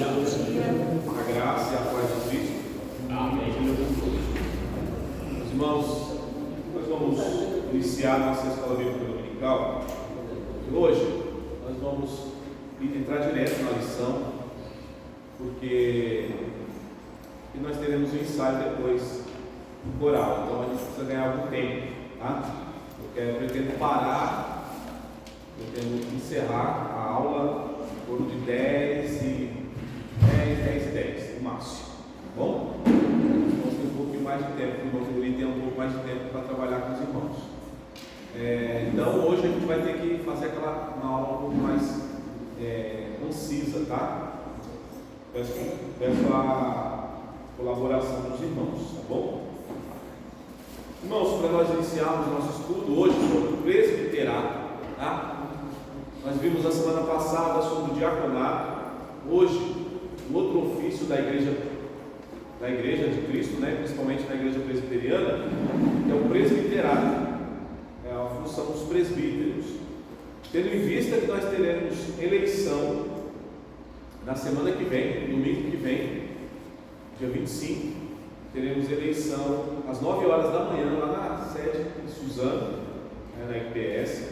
A graça e a paz de Cristo. Amém. Meus irmãos, nós vamos iniciar nossa escola bíblica dominical. E hoje nós vamos entrar direto na lição, porque nós teremos um ensaio depois no coral, então a gente precisa ganhar algum tempo, tá? Eu pretendo parar, pretendo encerrar a aula em torno de 10 e 10 no máximo, tá bom? Vamos ter um pouquinho mais de tempo, o irmão Felipe tem um pouco mais de tempo para trabalhar com os irmãos. Então hoje a gente vai ter que fazer uma aula um pouco mais concisa, tá? Peço a colaboração dos irmãos, tá bom? Irmãos, para nós iniciarmos nosso estudo hoje sobre o presbiterato, tá? Nós vimos a semana passada sobre o diaconato. Hoje, o outro ofício da igreja de Cristo, né? Principalmente na igreja presbiteriana, é o presbiterato, é a função dos presbíteros. Tendo em vista que nós teremos eleição na semana que vem, domingo que vem, dia 25, teremos eleição às 9 horas da manhã lá na sede de Suzano, na IPS,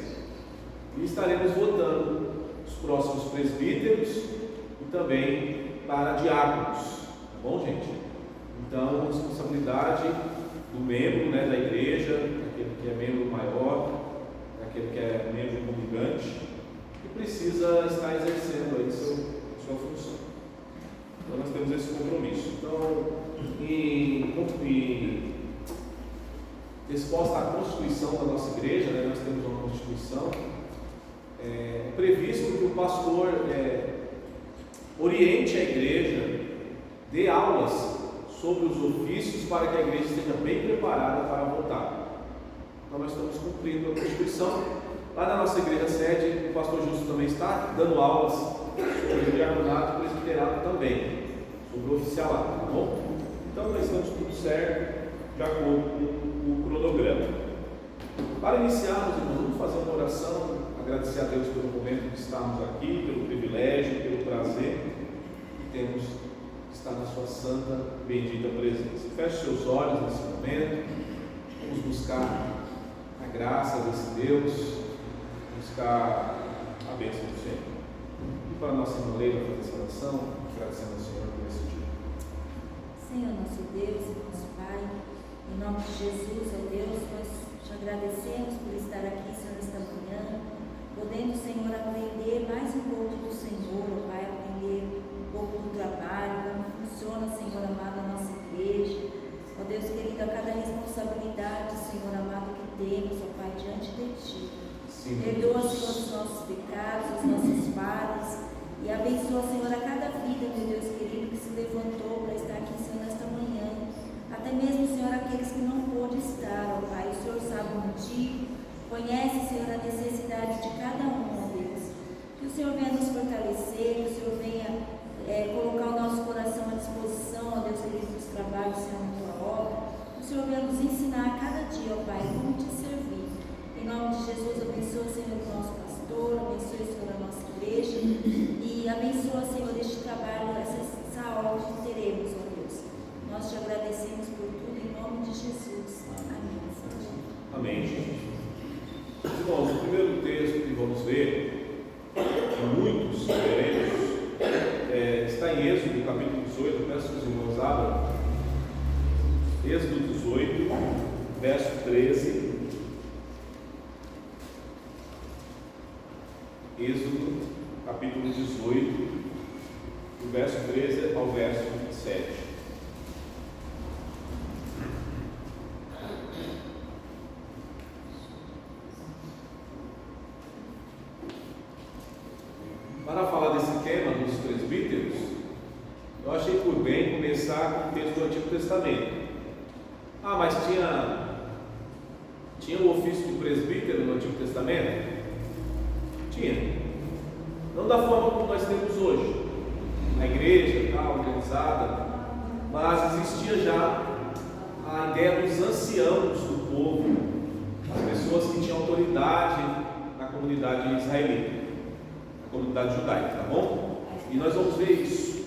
e estaremos votando os próximos presbíteros e também para diáconos, tá bom, gente? Então, responsabilidade do membro, né, da igreja, daquele que é membro maior, daquele que é membro comunigante, que precisa estar exercendo aí sua função. Então nós temos esse compromisso. Então, exposta à Constituição da nossa igreja, né, nós temos uma Constituição, previsto que o pastor oriente a igreja, dê aulas sobre os ofícios para que a igreja esteja bem preparada para votar. Então nós estamos cumprindo a Constituição. Lá na nossa igreja sede, o pastor Justo também está dando aulas sobre o diaconato e presbiterato também, sobre o oficialato, tá bom? Então nós estamos tudo certo, de acordo com o cronograma. Para iniciarmos, irmãos, vamos fazer uma oração, agradecer a Deus pelo momento de estarmos aqui, pelo privilégio, pelo prazer que temos de estar na sua santa, bendita presença. Feche seus olhos nesse momento, vamos buscar a graça desse Deus, buscar a bênção do Senhor. E para a nossa irmã Leila fazer essa oração, agradecendo ao Senhor por esse dia. Senhor, nosso Deus e nosso Pai, em nome de Jesus, ó Deus, nós te agradecemos por estar aqui, Senhor, esta manhã, podendo, Senhor, aprender mais um pouco do Senhor, ó Pai, aprender um pouco do trabalho, como funciona, Senhor amado, a nossa igreja, ó Deus querido, a cada responsabilidade, Senhor amado, que temos, ó Pai, diante de Ti. Perdoa, Senhor, os nossos pecados, as nossas falhas, e abençoa, Senhor, a cada vida, meu Deus querido, que se levantou para estar aqui, Senhor, nesta manhã. Até mesmo, Senhor, aqueles que não pôde estar, ó Pai, o Senhor sabe o motivo, conhece, Senhor, a necessidade de cada um, ó Deus. Que o Senhor venha nos fortalecer, que o Senhor venha colocar o nosso coração à disposição, ó Deus querido, dos trabalhos, Senhor, na Tua obra. Que o Senhor venha nos ensinar a cada dia, ó Pai, como Te servir. Em nome de Jesus, abençoa, Senhor, o nosso pastor, abençoa, Senhor, a nossa igreja e abençoa, Senhor, este trabalho, essa obra que teremos, ó Deus. Nós te agradecemos por tudo, em nome de Jesus. Amém. Amém, gente. Irmãos, o primeiro texto que vamos ver, que muitos veremos, está em Êxodo, capítulo 18. Peço que os irmãos abram. Êxodo 18, verso 13. Êxodo, capítulo 18, do verso 13 ao verso 27. Para falar desse tema dos presbíteros, eu achei por bem começar com o texto do Antigo Testamento. Mas tinha o ofício de presbítero no Antigo Testamento? Tinha. Não da forma como nós temos hoje, na igreja, organizada, mas existia já a ideia dos anciãos do povo, as pessoas que tinham autoridade na comunidade israelita, na comunidade judaica, tá bom? E nós vamos ver isso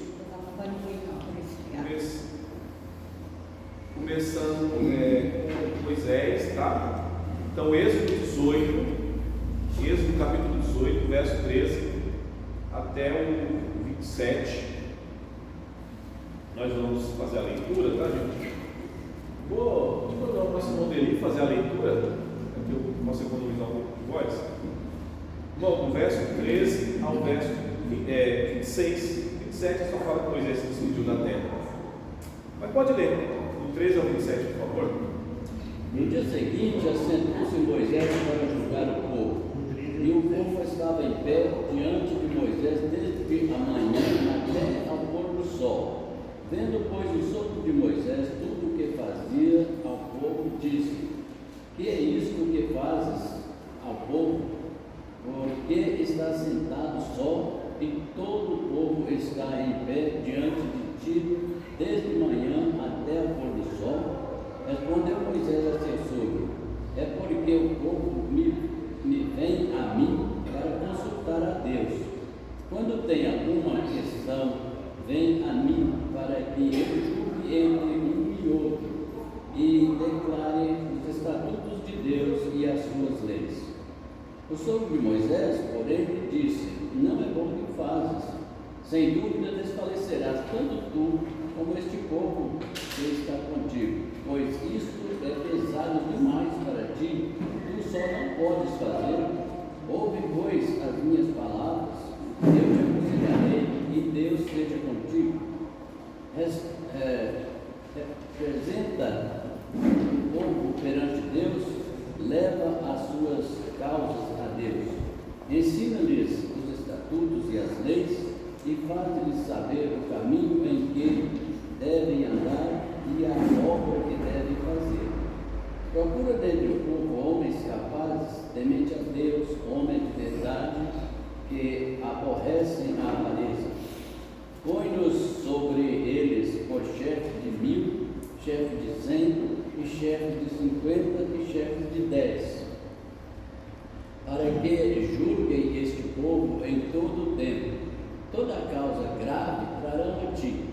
nós vamos fazer a leitura, tá, gente? Vou dar o próximo modelinho, fazer a leitura, aqui eu posso economizar um pouco de voz. Bom, do verso 13 ao verso 26, 27 só fala que Moisés se despediu da terra. Mas pode ler, do 13 ao 27, por favor. No dia seguinte, assentou-se Moisés para julgar o povo. E o povo estava em pé diante de Moisés desde a manhã até ao pôr do sol. Vendo, pois, o sopro de Moisés tudo o que fazia ao povo, disse: Que é isto que fazes ao povo? Porque está sentado só, e todo o povo está em pé diante de ti, desde manhã até ao pôr do sol? Respondeu Moisés a seu sogro: É porque o povo me vem a mim para consultar a Deus. Quando tem alguma questão, vem a mim para que eu julgue entre um e outro e declare os estatutos de Deus e as suas leis. O sogro de Moisés, porém, lhe disse: Não é bom que fazes. Sem dúvida desfalecerás tanto tu como este povo que está contigo, pois isto é pesado demais para ti, tu só não podes fazer. Ouve, pois, as minhas palavras, eu te aconselharei, e Deus seja contigo. Representa o povo perante Deus, leva as suas causas a Deus, ensina-lhes os estatutos e as leis, e faz-lhes saber o caminho em que devem andar e a obra que devem fazer. Procura dentre o povo homens capazes, temente a Deus, homens de verdade, que aborrecem a avareza. Põe-nos sobre eles por chefe de 1000, chefe de 100, e chefe de 50 e chefe de 10, para que julguem este povo em todo o tempo. Toda causa grave trarão a ti,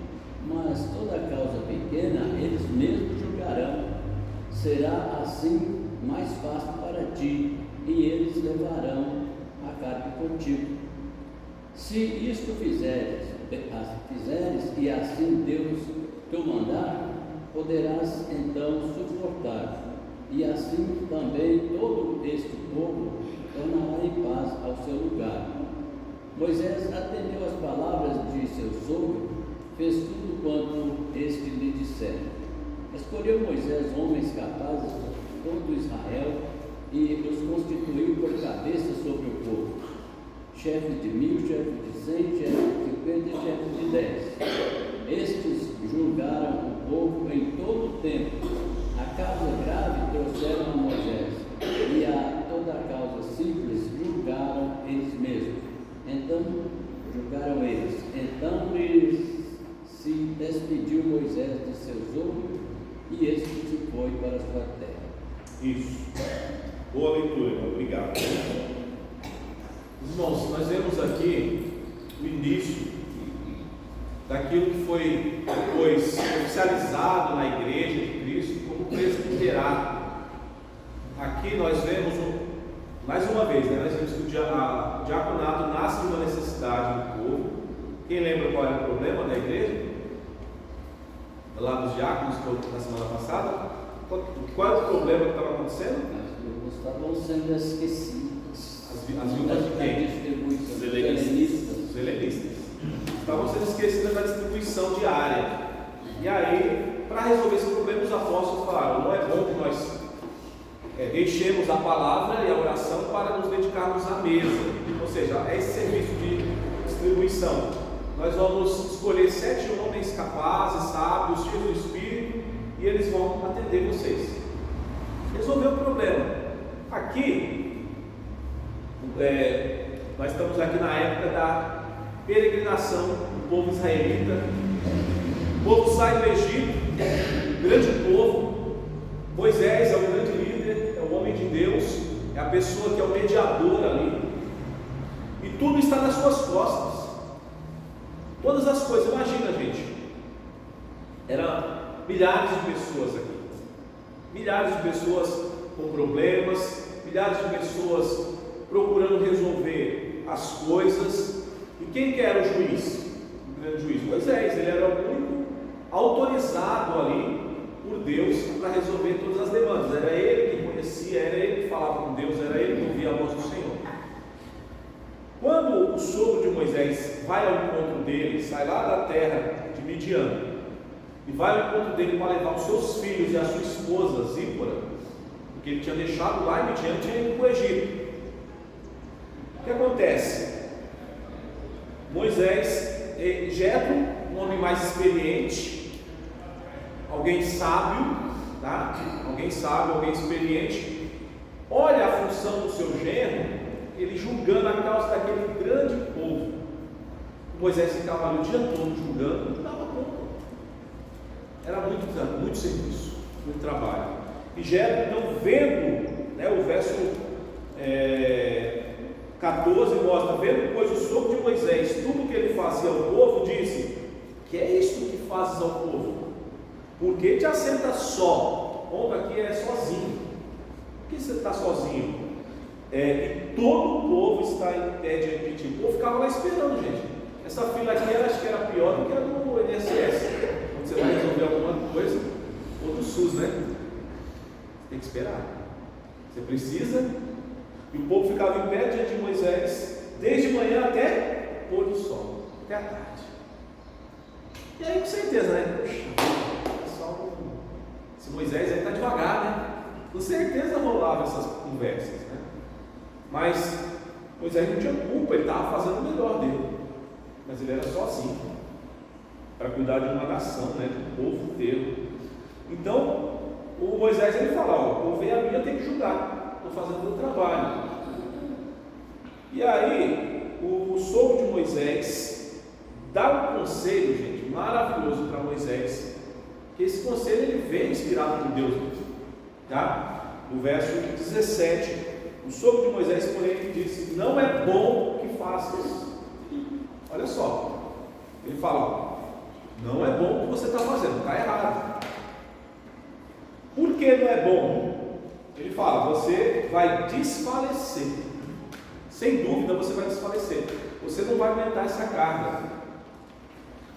mas toda causa pequena eles mesmos julgarão. Será assim mais fácil para ti, e eles levarão a carga contigo. Se isto fizeres e assim Deus te mandar, poderás então suportar, e assim também todo este povo tornará em paz ao seu lugar. Moisés atendeu às palavras de seu sogro, fez tudo quanto este lhe dissera. Escolheu Moisés homens capazes de todo Israel e os constituiu por cabeça sobre o povo, chefes de 1000, chefes de 100, chefes de 50 e chefes de 10. Estes julgaram o povo em todo o tempo. A causa grave trouxeram a Moisés, e a toda a causa simples julgaram eles mesmos. Então se despediu Moisés de seu sogro, e este se foi para a sua terra. Isso. Boa leitura, irmão. Obrigado. Irmãos, nós vemos aqui o início daquilo que foi depois oficializado na Igreja de Cristo como presbiterato. Aqui nós vemos, mais uma vez, nós vemos que o diaconato nasce de uma necessidade do povo. Quem lembra qual era o problema da igreja? Lá dos diáconos, na semana passada, qual era o problema que estava acontecendo? Os estavam sendo esquecidos. As viúvas de quem? Os helenistas. Estavam sendo esquecidas da distribuição diária. E aí, para resolver esse problema, os apóstolos falaram: não é bom que nós deixemos a palavra e a oração para nos dedicarmos à mesa. Ou seja, é esse serviço de distribuição. Nós vamos escolher 7 homens capazes, sábios, cheios do Espírito, e eles vão atender vocês. Resolveu o problema. Aqui, nós estamos aqui na época da peregrinação do povo israelita. O povo sai do Egito, um grande povo. Moisés é o grande líder, é o homem de Deus, é a pessoa que é o mediador ali. E tudo está nas suas costas. Todas as coisas, imagina, gente, eram milhares de pessoas aqui, milhares de pessoas com problemas, milhares de pessoas procurando resolver as coisas. E quem que era o juiz? O grande juiz? Moisés. Ele era o único autorizado ali por Deus para resolver todas as demandas. Era ele que conhecia, era ele que falava com Deus, era ele que ouvia a voz do Senhor. Quando o sogro de Moisés vai ao encontro dele, sai lá da terra de Midian e vai ao encontro dele para levar os seus filhos e a sua esposa Zípora, porque ele tinha deixado lá em Midian, tinha ido para o Egito. O que acontece? Moisés, Jetro, um homem mais experiente, alguém sábio, tá? Alguém sábio, alguém experiente, olha a função do seu genro, ele julgando a causa daquele grande povo. Moisés ficava ali o dia todo julgando, não dava conta. Era muito serviço, muito trabalho. E Jetro, então, vendo, né, o verso 14 mostra, vendo pois o sogro de Moisés, tudo que ele fazia ao povo, disse: que é isto que fazes ao povo? Por que te assenta só? O ponto aqui é sozinho. Por que você está sozinho? E todo o povo está em pé diante de ti. O povo ficava lá esperando, gente. Essa fila aqui, acho que era pior do que a do INSS. Quando você vai resolver alguma coisa, ou do SUS, né? Tem que esperar. Você precisa. E o povo ficava em pé diante de Moisés, desde manhã até pôr do sol, até a tarde. E aí, com certeza, né? Poxa, pessoal, esse Moisés aí está devagar, né? Com certeza rolava essas conversas, né? Mas Moisés não tinha culpa, ele estava fazendo o melhor dele. Mas ele era só assim, para cuidar de uma nação, né? Do povo inteiro. Então, o Moisés ele fala: ó, o povo vem a mim, eu tenho que julgar, estou fazendo o meu trabalho. E aí, o sogro de Moisés dá um conselho, gente, maravilhoso para Moisés. Que esse conselho ele vem inspirado por Deus, tá? No verso 17, o sogro de Moisés, porém, disse: não é bom que faças. Olha só, ele fala: não é bom o que você está fazendo, está errado. Por que não é bom? Ele fala: você vai desfalecer. Sem dúvida você vai desfalecer. Você não vai aguentar essa carga.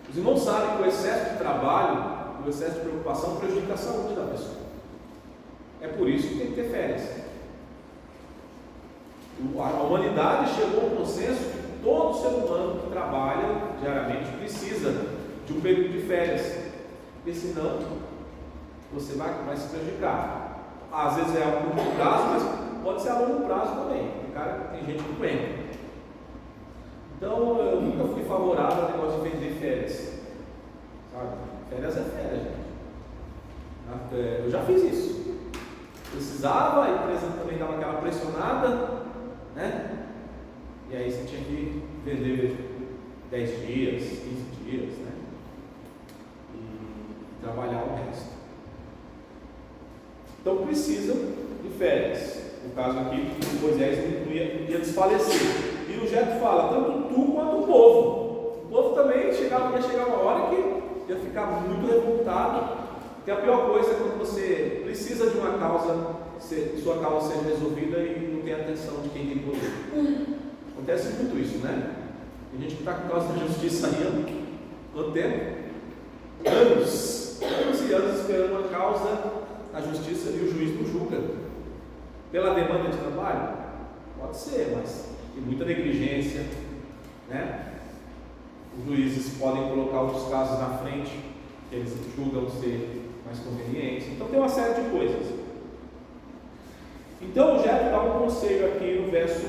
Os irmãos sabem que o excesso de trabalho, o excesso de preocupação prejudica a saúde da pessoa. É por isso que tem que ter férias. A humanidade chegou ao consenso que todo ser humano que trabalha diariamente precisa de um período de férias, porque senão você vai se prejudicar. Às vezes é a curto prazo, mas pode ser a longo prazo também. Tem gente que aguenta. Então eu nunca fui favorável ao negócio de vender férias, sabe? Férias é férias, gente. Eu já fiz isso. Precisava, a empresa também dava aquela pressionada, né? E aí você tinha que vender 10 dias, 15 dias, né? E trabalhar o resto. Então precisa de férias. No caso aqui, Moisés ia desfalecer. E o Jetro fala: tanto tu quanto o povo. O povo também ia chegar uma hora que ia ficar muito revoltado. Porque a pior coisa é quando você precisa de uma causa, sua causa seja resolvida e não tem atenção de quem tem poder. Acontece muito isso, né? Tem gente que está com causa da justiça aí há quanto tempo? Anos e anos esperando uma causa na justiça e o juiz não julga. Pela demanda de trabalho? Pode ser, mas tem muita negligência, né? Os juízes podem colocar outros casos na frente, que eles julgam ser mais convenientes. Então tem uma série de coisas. Então o Jetro dá um conselho aqui no verso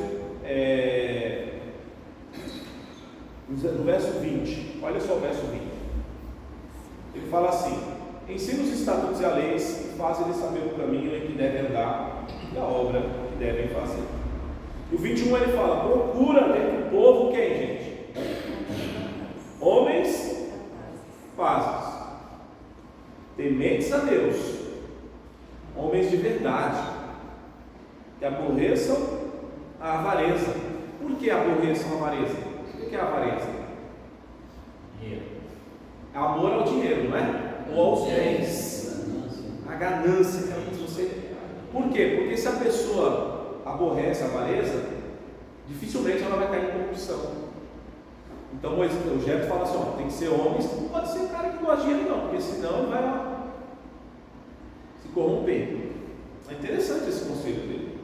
20. Olha só o verso 20. Ele fala assim: ensina os estatutos e a lei, e faz eles saber o caminho em que devem andar e a obra que devem fazer. E o 21 ele fala: procura dentro do povo quem, gente? Homens fazes, tementes a Deus, homens de verdade, que aborreçam a avareza. Por que aborreçam a avareza? O que é a avareza? Dinheiro. Amor ao dinheiro, não é? Ou aos bens. A ganância. Por quê? Porque se a pessoa aborrece a avareza, dificilmente ela vai cair em corrupção. Então o Jetro fala assim: ó, tem que ser homens, não pode ser cara que gosta de dinheiro não, porque se senão ele vai lá se corromper. É interessante esse conselho dele.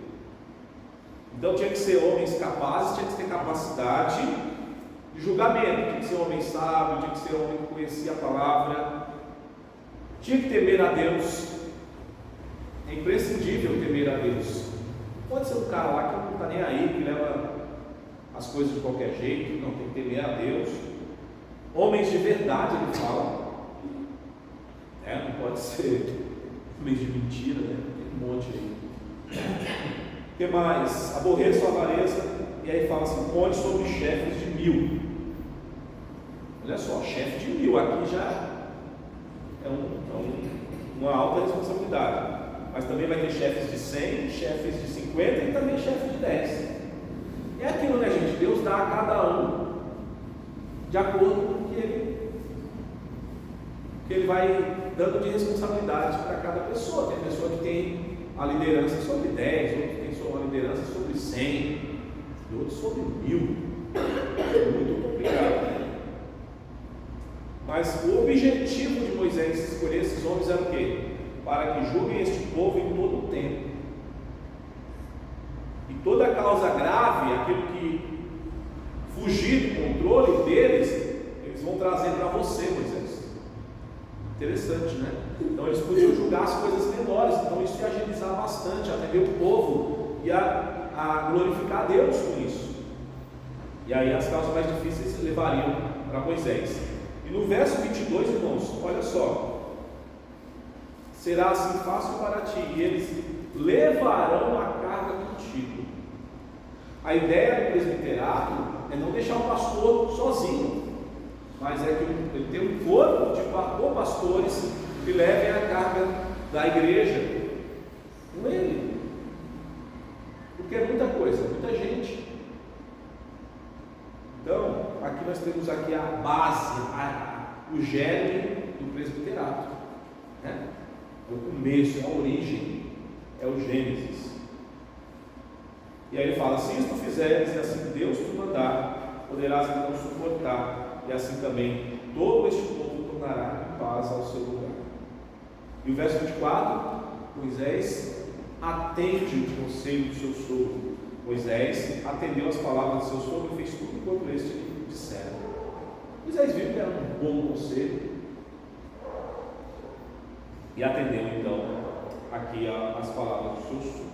Então tinha que ser homens capazes, tinha que ter capacidade de julgamento, tinha que ser homem sábio, tinha que ser homem que conhecia a palavra, tinha que temer a Deus. É imprescindível temer a Deus. Pode ser um cara lá que não está nem aí, que leva as coisas de qualquer jeito, não, tem que temer a Deus. Homens de verdade, ele fala. Não pode ser homens de mentira, né? Tem um monte aí. O que mais? Aborreça a avareza, e aí fala assim: ponde sobre chefes de 1000. Olha só, chefe de 1000, aqui já é uma alta responsabilidade. Mas também vai ter chefes de 100, chefes de 50 e também chefes de 10. É aquilo, né, gente? Deus dá a cada um de acordo com o que ele vai dando de responsabilidade para cada pessoa. Tem pessoa que tem a liderança sobre 10, outros que tem a liderança sobre 100, e outros sobre 1000. É muito complicado, né? Mas o objetivo de Moisés escolher esses homens era o quê? Para que julguem este povo em todo o tempo. E toda causa grave, aquilo que fugir do controle deles, eles vão trazer para você, Moisés. Interessante, né? Então eles podiam julgar as coisas menores, então isso ia agilizar bastante, atender o povo e a glorificar a Deus com isso. E aí as causas mais difíceis levariam para Moisés. E no verso 22, irmãos, olha só: será assim fácil para ti, e eles levarão a carga contigo. A ideia do presbiterato é não deixar o pastor sozinho, mas é que ele tem um corpo de pastores que levem a carga da igreja com ele, porque é muita coisa, muita gente. Então, aqui nós temos aqui a base, o germe do presbiterato, né? O começo, a origem, é o Gênesis. E aí ele fala: se isto fizeres, e assim Deus te mandar, poderás então suportar, e assim também todo este povo tornará em paz ao seu lugar. E o verso 24, Moisés atende o conselho do seu sogro. Moisés atendeu as palavras do seu sogro e fez tudo quanto este lhe dissera. Moisés viu que era um bom conselho e atendeu então aqui as palavras do seu sogro.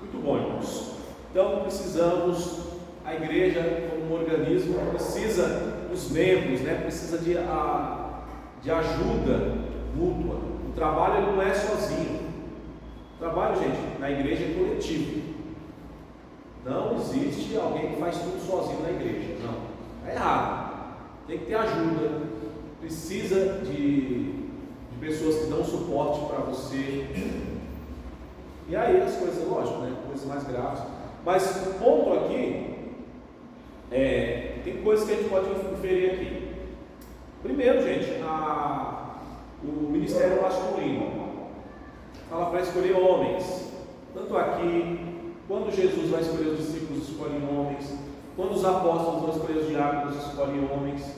Muito bom, irmãos. Então precisamos, a igreja como um organismo precisa dos membros, né? Precisa de ajuda mútua. O trabalho não é sozinho. O trabalho, gente, na igreja é coletivo. Não existe alguém que faz tudo sozinho na igreja, não, é errado. Tem que ter ajuda, precisa de pessoas que dão suporte para você. E aí as coisas, lógico, né? Coisas mais graves. Mas o ponto aqui tem coisas que a gente pode inferir aqui. Primeiro, gente, o ministério masculino fala para escolher homens. Tanto aqui, quando Jesus vai escolher os discípulos, escolhe homens. Quando os apóstolos vão escolher os diáconos, escolhem homens.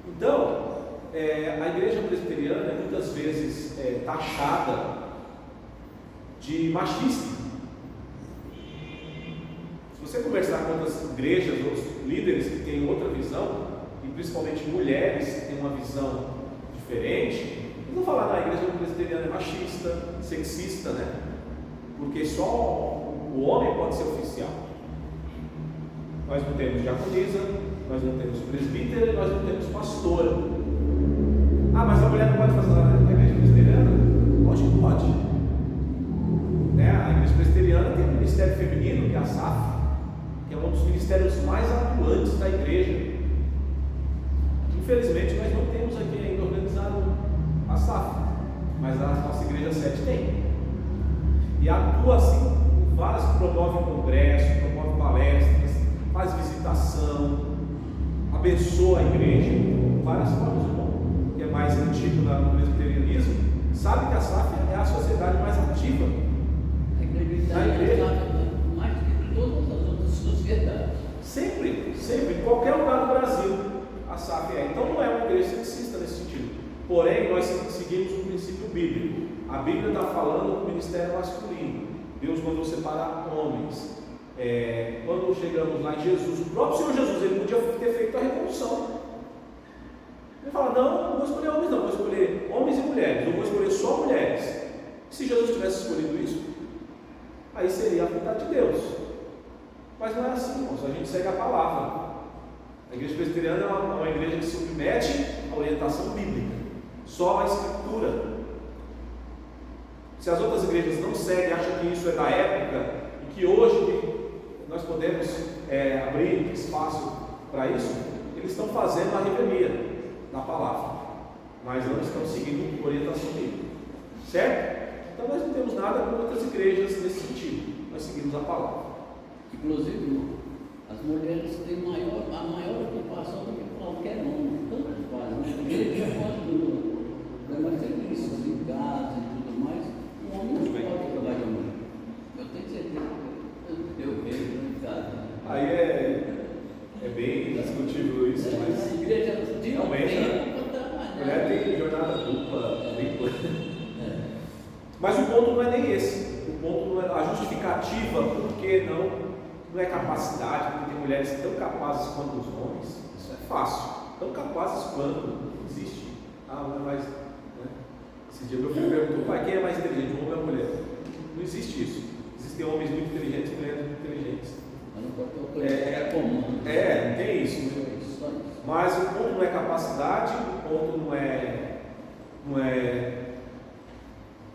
Então, a igreja presbiteriana é muitas vezes taxada de machista. Se você conversar com outras igrejas, outros líderes que têm outra visão, e principalmente mulheres que têm uma visão diferente, eles vão falar: a igreja presbiteriana é machista, sexista, né? Porque só o homem pode ser oficial. Nós não temos diaconisa, nós não temos presbítero, nós não temos pastora. Mas a mulher não pode fazer nada na igreja presbiteriana? Lógico que pode. A igreja presbiteriana tem um ministério feminino, que é a SAF, que é um dos ministérios mais atuantes da igreja. Infelizmente nós não temos aqui ainda organizado a SAF, mas a nossa igreja 7 tem. E atua assim, com várias que promovem congresso, promove palestras, faz visitação, abençoa a igreja, várias formas. Que é mais antigo no presbiterianismo, sabe que a SAF é a sociedade mais ativa. A igreja mais do que todas as outras sociedades. Sempre, em qualquer lugar do Brasil, a SAF é. Então não é uma igreja sexista nesse sentido. Porém, nós seguimos um princípio bíblico. A Bíblia está falando do ministério masculino. Deus mandou separar homens. Quando chegamos lá em Jesus, o próprio Senhor Jesus, ele podia ter feito a revolução. Ele fala: não vou escolher homens, não, vou escolher homens e mulheres, não vou escolher só mulheres. Se Jesus tivesse escolhido isso, aí seria a vontade de Deus. Mas não é assim, irmãos. A gente segue a palavra. A igreja presbiteriana é uma igreja que se submete à orientação bíblica, só a escritura. Se as outras igrejas não seguem, acham que isso é da época e que hoje nós podemos abrir espaço para isso, eles estão fazendo a revelia da palavra, mas não estão seguindo orientação bíblica, certo? Então nós não temos nada com outras igrejas nesse sentido, nós seguimos a palavra. Inclusive, as mulheres têm a maior ocupação do que qualquer homem, tanto faz, mas tem isso, em casa e tudo mais, o homem não pode trabalhar muito. Eu tenho certeza, eu vejo em casa. Aí é bem discutível isso, mas a igreja realmente a mulher tem jornada dupla, bem coisa. Mas o ponto não é nem esse. O ponto não é a justificativa, porque não é capacidade, porque tem mulheres tão capazes quanto os homens. Isso é fácil. Tão capazes quanto existe. Não é mais. Né? Esse dia meu filho perguntou: pai, quem é mais inteligente, um homem ou mulher? Não existe isso. Existem homens muito inteligentes e mulheres muito inteligentes. É comum. Não tem isso. Mas o ponto não é capacidade, o ponto não é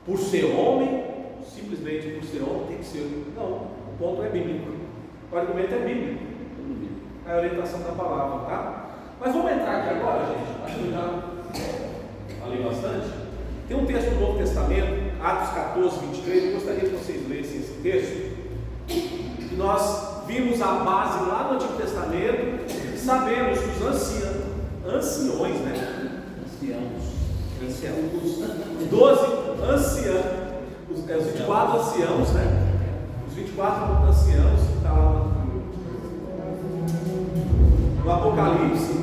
por ser homem, simplesmente por ser homem tem que ser. Não, o ponto é bíblico. O argumento é bíblico. É a orientação da palavra, tá? Mas vamos entrar aqui agora, gente. Acho que eu já falei bastante. Tem um texto do Novo Testamento, Atos 14, 23. Eu gostaria que vocês lessem esse texto. Que nós vimos a base lá no Antigo Testamento e sabemos que os anciões, né? Os 12 anciãos, os 24 anciãos, né? Os 24 anciãos que está lá no Apocalipse,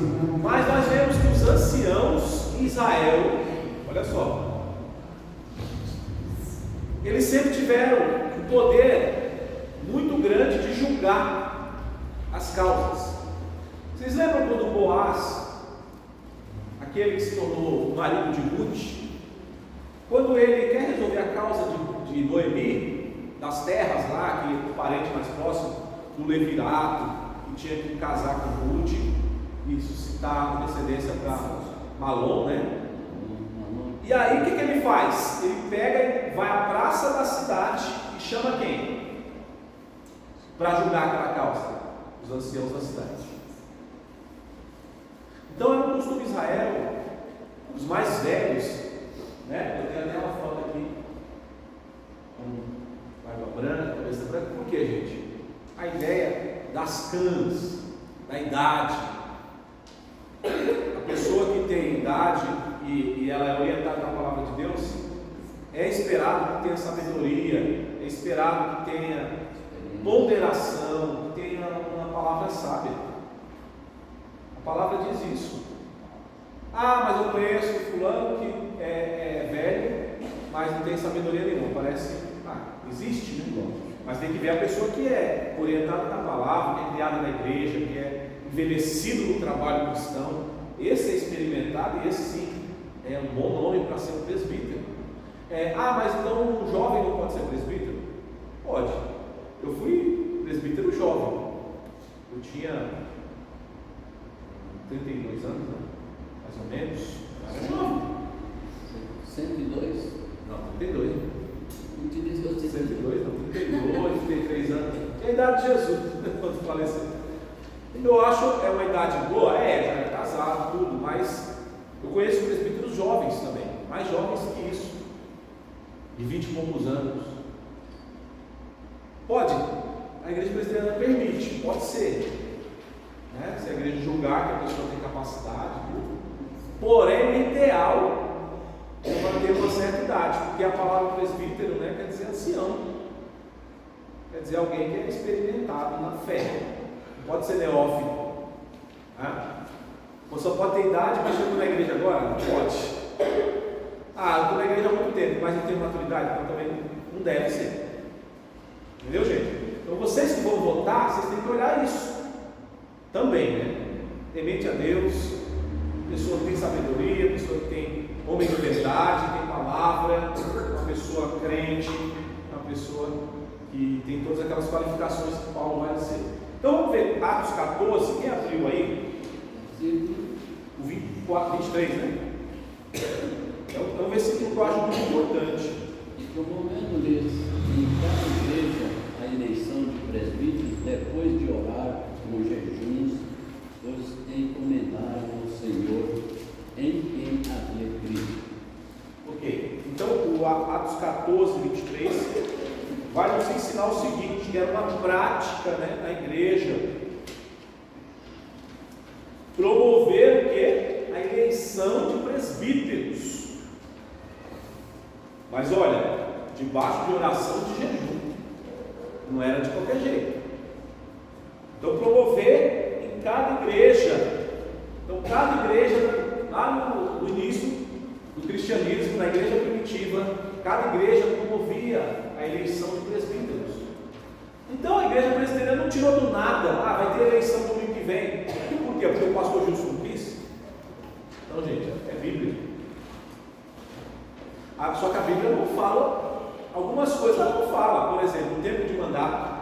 mas nós vemos que os anciãos em Israel, olha só, eles sempre tiveram um poder muito grande de julgar as causas. Vocês lembram quando Boaz, aquele que se tornou marido de Ruth, quando ele quer resolver a causa de Noemi, das terras lá, que é o parente mais próximo do levirato, que tinha que casar com Ruth e suscitar descendência para Malom, né? E aí o que ele faz? Ele pega e vai à praça da cidade e chama quem? Para julgar aquela causa? Os anciãos da cidade. Então era um costume de Israel, os mais velhos, né? Eu tenho até uma foto aqui com barba branca, cabeça branca. Por quê, gente? A ideia das cãs, da idade. A pessoa que tem idade e ela é orientada na palavra de Deus, é esperado que tenha sabedoria, é esperado que tenha ponderação, que tenha uma palavra sábia. A palavra diz isso. Mas eu conheço fulano que é velho, mas não tem sabedoria nenhuma. Parece, existe, né? Mas tem que ver a pessoa que é orientada na palavra, que é criada na igreja, que é envelhecido no trabalho cristão. Esse é experimentado e esse sim é um bom nome para ser um presbítero. Mas então um jovem não pode ser presbítero? Pode. Eu fui presbítero jovem. Eu tinha 32 anos, né? Mais ou menos. Era jovem. 102? Não, 32. Não te disse que eu tinha 102, não, 32, 33 anos. É a idade de Jesus, quando faleceu. Eu acho uma idade boa, já é casado, tudo, mas eu conheço presbíteros jovens também, mais jovens que isso, de 20 e poucos anos. Pode, a igreja presbiteriana permite, pode ser, né? Se a igreja julgar que a pessoa tem capacidade, porém o ideal é manter uma certa idade, porque a palavra presbítero, né, quer dizer ancião, quer dizer alguém que é experimentado na fé, não pode ser neófito, né? Você só pode ter idade, mas chegou na igreja agora? Não pode. mas não tem maturidade, então também não deve ser. Entendeu, gente? Então vocês que vão votar, vocês têm que olhar isso também, né? Temente a Deus, pessoa que tem sabedoria, pessoa que tem homem de verdade, tem palavra, uma pessoa crente, uma pessoa que tem todas aquelas qualificações que Paulo vai dizer. Então vamos ver Atos 14, quem abriu aí? O 23, né? É um versículo que eu acho muito importante. E promovendo-lhes em cada igreja a eleição de presbíteros, depois de orar com jejuns, os encomendaram ao Senhor em quem havia crido. Ok, então o Atos 14, 23 vai nos ensinar o seguinte, que era uma prática, né, na igreja, promover o quê? A eleição de presbíteros. Mas olha, debaixo de oração de jejum, não era de qualquer jeito. Então promover em cada igreja. Então cada igreja, lá no início do cristianismo, na igreja primitiva, cada igreja promovia a eleição de presbíteros. Então a igreja presbiteriana não tirou do nada, vai ter eleição no domingo que vem. Por quê? Porque o pastor Gilson quis? Então, gente, é Bíblia. Só que a Bíblia não fala, algumas coisas ela não fala. Por exemplo, o tempo de mandato,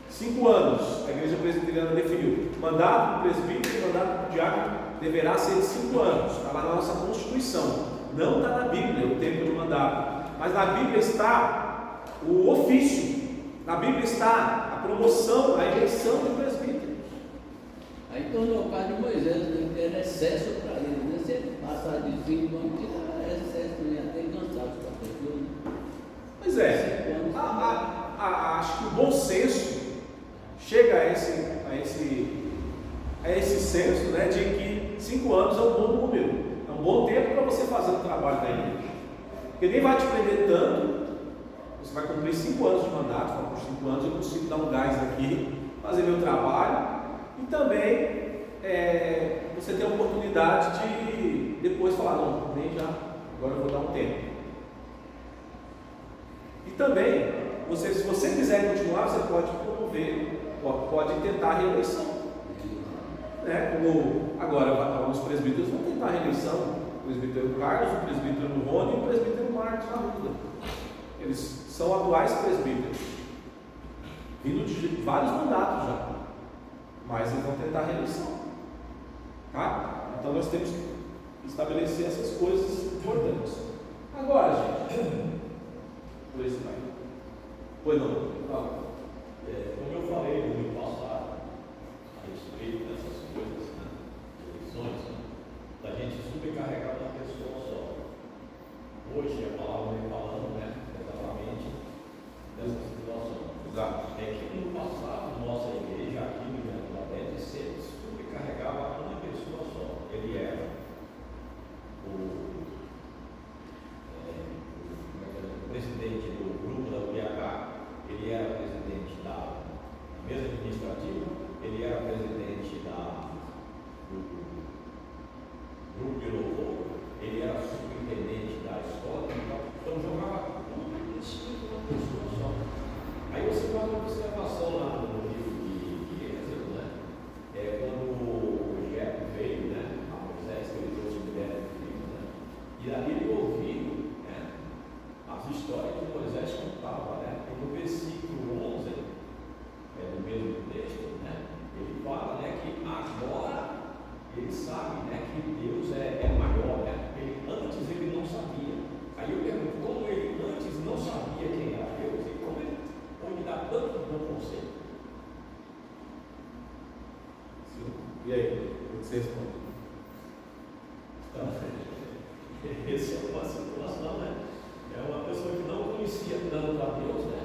5 anos, a igreja presbiteriana definiu. Mandato do presbítero e mandato do diácono deverá ser de 5 anos. Está lá na nossa Constituição. Não está na Bíblia o tempo de mandato. Mas na Bíblia está o ofício. Na Bíblia está a promoção, a eleição de presbíteros. Aí tornou o caso de Moisés, né? Era excesso para ele, né? Se ele passar de 5 anos, era excesso, né? Até cansado para a pessoa. Né? Pois é, acho que o bom senso chega a esse senso, né, de que 5 anos é um bom número, é um bom tempo para você fazer o trabalho da igreja, porque nem vai te prender tanto. Você vai cumprir 5 anos de mandato, por 5 anos eu consigo dar um gás aqui, fazer meu trabalho, e também você tem a oportunidade de depois falar, não, nem já, agora eu vou dar um tempo. E também, se você quiser continuar, você pode promover, pode tentar a reeleição. Né? Como agora alguns presbíteros vão tentar a reeleição, o presbítero Carlos, o presbítero Rony e o presbítero Marcos Arruda. Eles são atuais presbíteros, vindo de vários mandatos já, mas eles vão tentar a reeleição. Tá? Então nós temos que estabelecer essas coisas importantes. Agora, gente, por esse vai. Pois não? Como eu falei no ano passado, a respeito dessas coisas, né, eleições, né, da gente sobrecarregar uma pessoa só. Hoje a palavra vem falando, né, exatamente dessa situação. Exato. É que no passado, nossa igreja aqui no Rio Grande do Norte sempre sobrecarregava uma pessoa só. Ele era o presidente do grupo da UBH, ele era presidente da mesa administrativa, ele era presidente do grupo de louvor, ele era superintendente da escola, então jogava tudo isso numa pessoa só. Aí você faz uma observação lá no livro de Êxodo, né? Quando o Jeff veio, né, a Moisés, que ele trouxe mulher de filho, né? E ali ele ouviu, né, as histórias que Moisés contava, né? E no versículo 11, do mesmo texto, né? Ele fala, né, que agora ele sabe, né, que Deus é maior, né? Antes ele não sabia. Aí eu pergunto, como ele antes não sabia quem era Deus e como ele pode dar tanto bom conselho? E aí, o que você responde? Então, essa é uma situação, né? É uma pessoa que não conhecia tanto a Deus, né?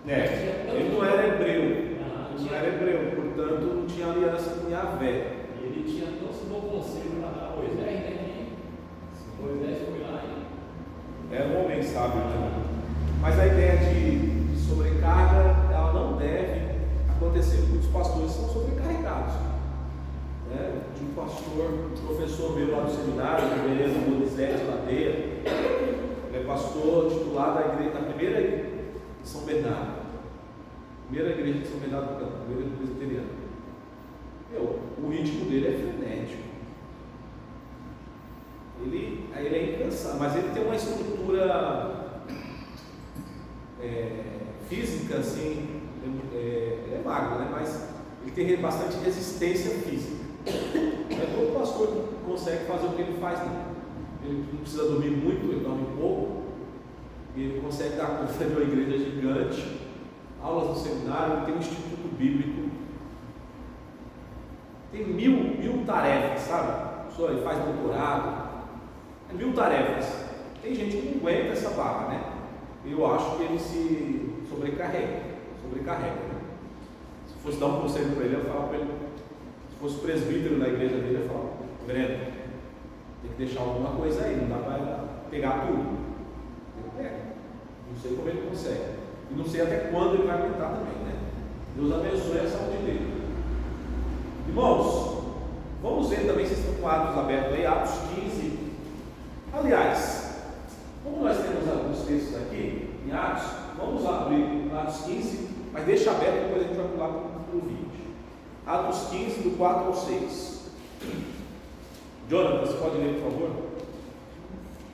Ele não era hebreu, portanto não tinha aliança com Yahvé. E ele tinha tanto bom conselho para dar a Moisés, né? Moisés foi lá e... Era um homem sábio também. Mas a ideia de sobrecarga, ela não deve acontecer. Muitos pastores são sobrecarregados. Né? Tinha um pastor, um professor meu lá no seminário, o Beleza Donizete Ladeira. Ele é pastor da igreja, da primeira igreja de São Bernardo. Primeira igreja de São Bernardo do Campo, primeira presbiteriana. O ritmo dele é frenético. Ele é incansável, mas ele tem uma estrutura física, assim, ele é magro, né? Mas ele tem bastante resistência física. Não é todo pastor que consegue fazer o que ele faz, não. Ele não precisa dormir muito, ele dorme pouco, e ele consegue dar conta de uma igreja gigante, aulas no seminário, ele tem um instituto bíblico, tem mil tarefas, sabe? Ele faz doutorado, 1000 tarefas. Tem gente que não aguenta essa barra, né? Eu acho que ele se sobrecarrega. Né? Se fosse dar um conselho para ele, eu falava para ele, se fosse presbítero da igreja dele, eu falava: Breno, tem que deixar alguma coisa aí, não dá para pegar tudo. Ele pega. Não sei como ele consegue. E não sei até quando ele vai aguentar também, né? Deus abençoe a saúde dele. Irmãos, vamos ver também, vocês estão com Atos abertos aí, Atos 15. Aliás, como nós temos alguns textos aqui em Atos, vamos abrir Atos 15, mas deixa aberto, depois a gente vai pular para o 20. Atos 15, do 4 ao 6. Jonathan, você pode ler, por favor?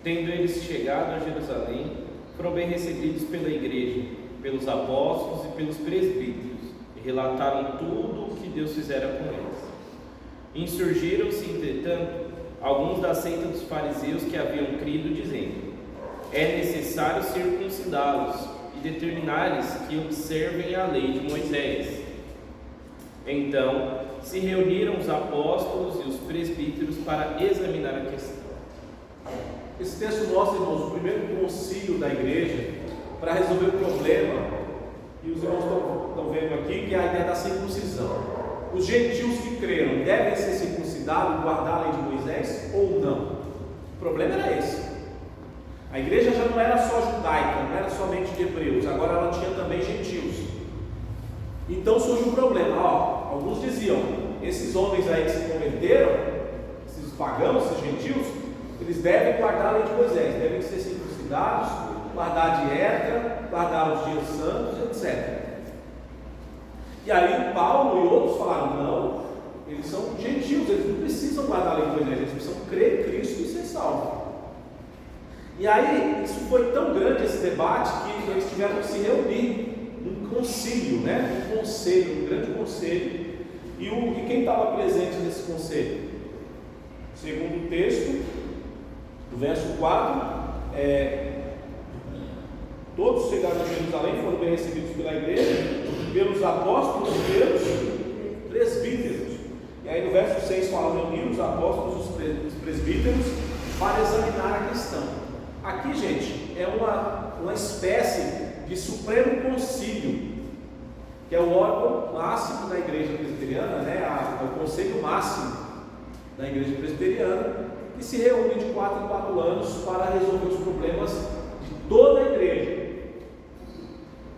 Tendo eles chegado a Jerusalém, foram bem recebidos pela igreja, pelos apóstolos e pelos presbíteros, e relataram tudo o que Deus fizera com eles. Insurgiram-se, entretanto, alguns da seita dos fariseus que haviam crido, dizendo: é necessário circuncidá-los e determinar-lhes que observem a lei de Moisés. Então se reuniram os apóstolos e os presbíteros para examinar a questão. Esse texto mostra, irmãos, o primeiro concílio da igreja para resolver o problema, e os irmãos estão vendo aqui, que é a ideia da circuncisão. Os gentios que creram devem ser circuncidados e guardar a lei de Moisés ou não? O problema era esse. A igreja já não era só judaica, não era somente de hebreus, agora ela tinha também gentios. Então surge um problema. Alguns diziam: esses homens aí que se converteram, esses pagãos, esses gentios, eles devem guardar a lei de Moisés, devem ser circuncidados, guardar a dieta, guardar os dias santos, etc. E aí Paulo e outros falaram: não, eles são gentios, eles não precisam guardar a lei de Moisés, eles precisam crer em Cristo e ser salvos. E aí isso foi tão grande, esse debate, que eles tiveram que se reunir num concílio, né? Um conselho, um grande conselho. E quem estava presente nesse conselho? Segundo o texto, do verso 4, todos chegaram a Jerusalém, foram bem recebidos pela igreja, pelos apóstolos e pelos presbíteros. E aí no verso 6 fala: reuniram os apóstolos e os presbíteros para examinar a questão. Aqui, gente, é uma espécie de supremo concílio, que é o órgão máximo da igreja presbiteriana, né? É o conselho máximo da igreja presbiteriana, que se reúne de 4 em 4 anos para resolver os problemas de toda a igreja.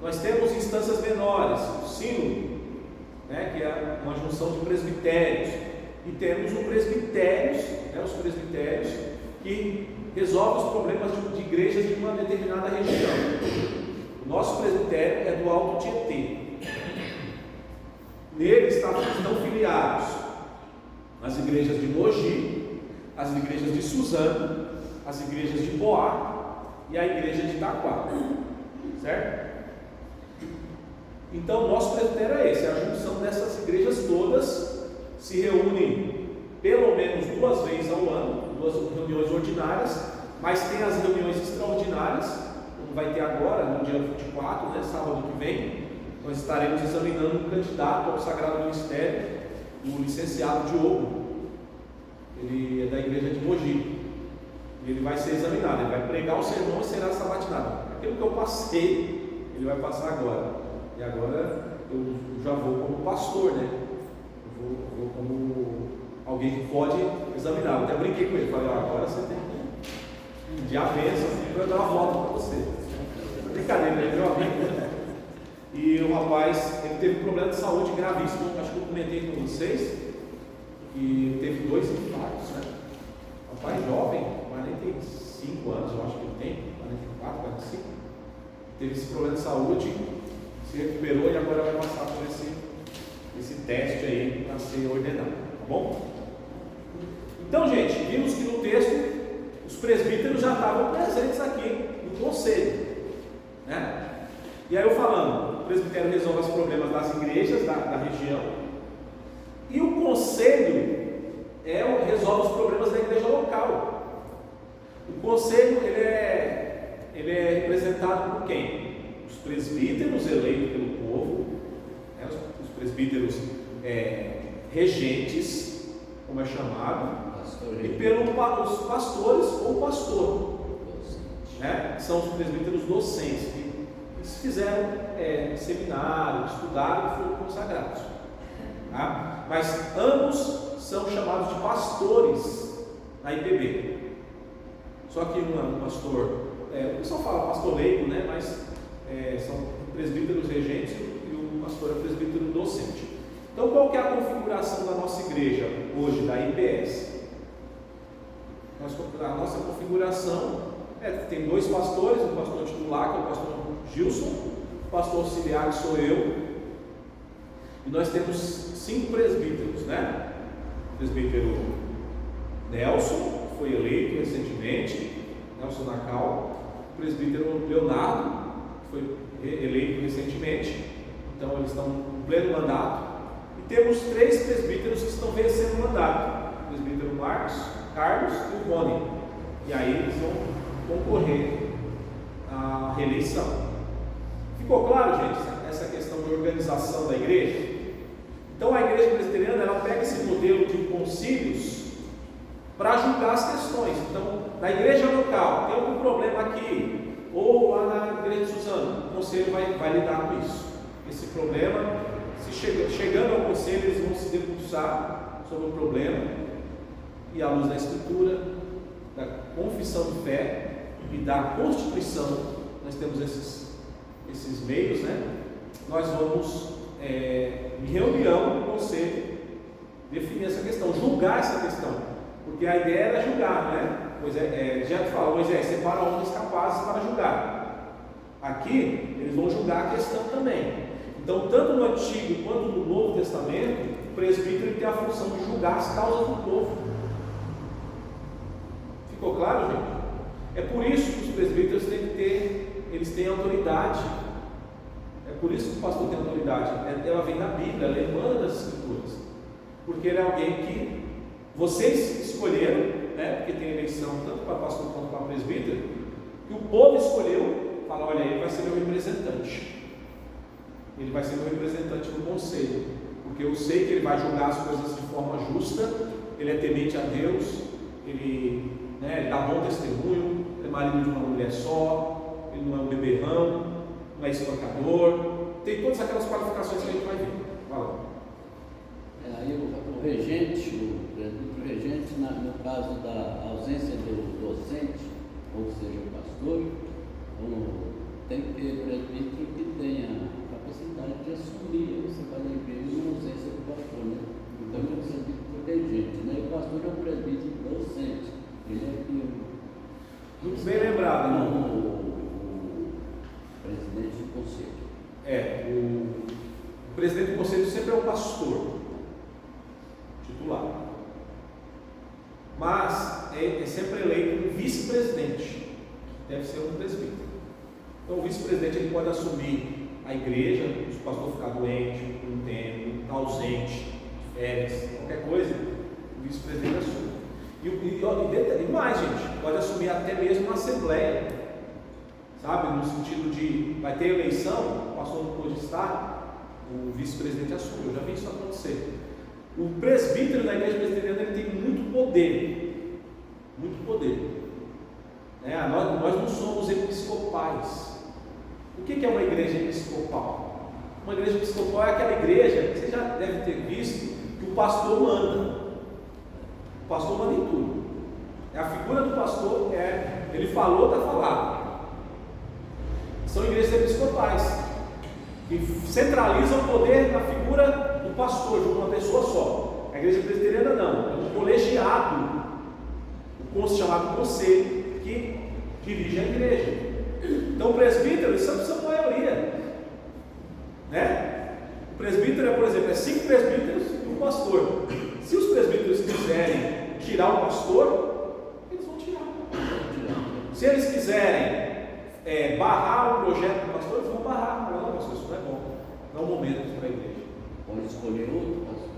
Nós temos instâncias menores, o sínodo, né, que é uma junção de presbitérios, e temos os presbitérios que resolvem os problemas de igrejas de uma determinada região. O nosso presbitério é do Alto Tietê. Nele estão filiados as igrejas de Mogi, as igrejas de Suzano, as igrejas de Poá e a igreja de Itaquá, certo? Então, o nosso presbitério é esse, a junção dessas igrejas todas se reúne pelo menos 2 vezes ao ano, 2 reuniões ordinárias, mas tem as reuniões extraordinárias, como vai ter agora, no dia 24, né, sábado que vem. Nós estaremos examinando um candidato ao Sagrado Ministério, o licenciado Diogo. Ele é da igreja de Mogi. Ele vai ser examinado, ele vai pregar o sermão e será sabatinado. Aquilo que eu passei, ele vai passar agora. E agora eu já vou como pastor, né? Eu vou como alguém que pode examinar. Eu até brinquei com ele, falei: agora você tem que pedir a bênção para dar uma volta para você. Brincadeira, né, meu amigo? E o rapaz, ele teve um problema de saúde gravíssimo. Acho que eu comentei com vocês. E teve 2 infartos, né? Rapaz jovem, 45 anos, eu acho que ele tem, 44, 45. teve esse problema de saúde, se recuperou e agora vai passar por esse teste aí para ser ordenado, tá bom? Então, gente, vimos que no texto os presbíteros já estavam presentes aqui no conselho, né? E aí eu falando, o presbitério resolve os problemas das igrejas da região, e o conselho resolve os problemas da igreja local. O conselho ele é representado por quem? Os presbíteros eleitos pelo povo, né? Os presbíteros regentes, como é chamado, e pelos pastores ou pastor, né? São os presbíteros docentes, que fizeram seminário, estudaram e foram consagrados, tá? Mas ambos são chamados de pastores na IPB. Só que um pastor, o pessoal fala pastor leigo, né? Mas são presbíteros regentes e o pastor é presbítero docente. Então, qual que é a configuração da nossa igreja hoje, da IPS? A nossa configuração tem 2 pastores, um pastor titular, que é o pastor Gilson, o pastor auxiliar, que sou eu, e nós temos 5 presbíteros, né? O presbítero Nelson, que foi eleito recentemente, Nelson Nacal, o presbítero Leonardo, que foi eleito recentemente, então eles estão em pleno mandato, e temos 3 presbíteros que estão vencendo o mandato, o presbítero Marcos, Carlos e o Rony, e aí eles vão concorrer à reeleição. Ficou claro, gente, essa questão de organização da igreja? Então a igreja presbiteriana, ela pega esse modelo de concílios para julgar as questões. Então, na igreja local, tem algum problema aqui, ou lá na igreja de Suzano, o conselho vai lidar com isso. Esse problema, chegando ao conselho, eles vão se debruçar sobre o problema, e à luz da Escritura, da confissão de fé e da Constituição, nós temos esses meios, né? Nós vamos, em reunião no conselho, definir essa questão, julgar essa questão, porque a ideia era julgar, né? Já fala, Moisés, separa homens capazes para julgar. Aqui, eles vão julgar a questão também. Então, tanto no Antigo quanto no Novo Testamento, o presbítero tem a função de julgar as causas do povo. Ficou claro, gente? É por isso que os presbíteros eles têm autoridade. É por isso que o pastor tem autoridade. Ela vem da Bíblia, ela emana das Escrituras. Porque ele é alguém que vocês escolheram, né? Porque tem eleição tanto para pastor quanto para presbítero, que o povo escolheu, fala, olha, ele vai ser meu representante. Ele vai ser meu representante no conselho. Porque eu sei que ele vai julgar as coisas de forma justa, ele é temente a Deus, ele dá bom testemunho, é marido de uma mulher só, ele não é um beberrão, não é espancador, tem todas aquelas qualificações que a gente vai ver. Fala. Aí o regente, o regente, no caso da ausência do docente, ou seja, o pastor, tem que ter presbítero que tenha capacidade de assumir essa igreja na ausência do pastor, né? Então é um presbítero regente, né? O pastor é um presbítero docente. Ele é aqui muito bem lembrado, né? O presidente do conselho. O presidente do conselho sempre é o pastor titular, mas é sempre eleito um vice-presidente, deve ser um presbítero. Então o vice-presidente ele pode assumir a igreja, se o pastor ficar doente por um tempo, está ausente, férias, qualquer coisa, o vice-presidente assume. E mais, gente, pode assumir até mesmo uma assembleia, sabe? No sentido de, vai ter eleição, o pastor não pode estar, o vice-presidente assume. Eu já vi isso acontecer. O presbítero da igreja presbiteriana ele tem muito poder, nós não somos episcopais. O que é uma igreja episcopal? Uma igreja episcopal é aquela igreja, você já deve ter visto, que o pastor manda. O pastor manda em tudo. A figura do pastor ele falou, está falado. São igrejas episcopais que centralizam o poder na figura do pastor, de uma pessoa só. A igreja presbiteriana não, é um colegiado, o chamado conselho, que dirige a igreja. Então o presbítero, isso é a maioria, né? O presbítero por exemplo, 5 presbíteros e um pastor. Se os presbíteros quiserem tirar o pastor, eles vão tirar. Se eles quiserem barrar o projeto do pastor, eles vão barrar. Não, pastor, isso não é bom. Não é o momento para a igreja. Pode escolher outro pastor.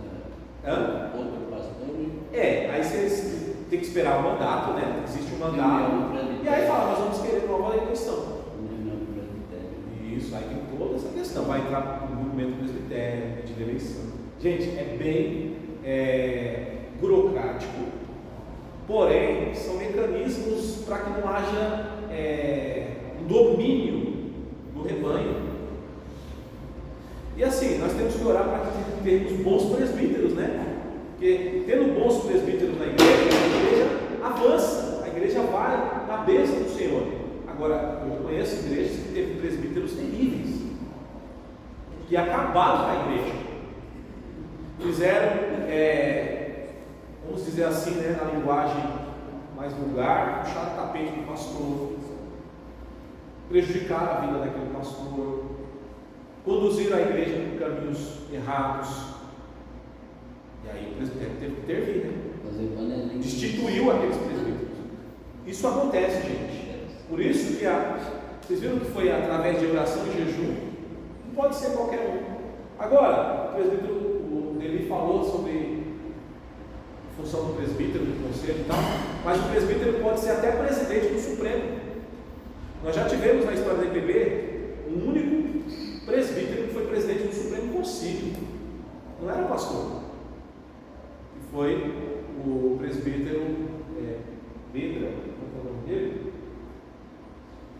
Outro pastor. Aí vocês têm que esperar o mandato, né? Existe um mandato. E aí fala, nós vamos querer nova eleição. Isso, aí tem toda essa questão. Vai entrar no movimento presbitério, de eleição. Gente, é bem burocrático. Porém, são mecanismos para que não haja um domínio no rebanho. E assim, nós temos que orar para termos bons presbíteros, né? Porque tendo bons presbíteros na igreja, a igreja avança, a igreja vai na bênção do Senhor. Agora, eu conheço igrejas que teve presbíteros terríveis, que acabaram com a igreja. Fizeram, vamos dizer assim, né, na linguagem mais vulgar, puxaram o tapete do pastor, prejudicaram a vida daquele pastor, conduziram a igreja por caminhos errados. E aí o presbitério teve que intervir, né? Destituiu aqueles presbíteros. Isso acontece, gente. Por isso que vocês viram que foi através de oração e jejum. Não pode ser qualquer um. Agora, o presbítero, o Deli falou sobre a função do presbítero, do conselho e tal, mas o presbítero pode ser até presidente do Supremo. Nós já tivemos na história da IPB um único presbítero que foi presidente do Supremo Concílio. Não era pastor. E foi o presbítero Pedra, qual é o nome dele?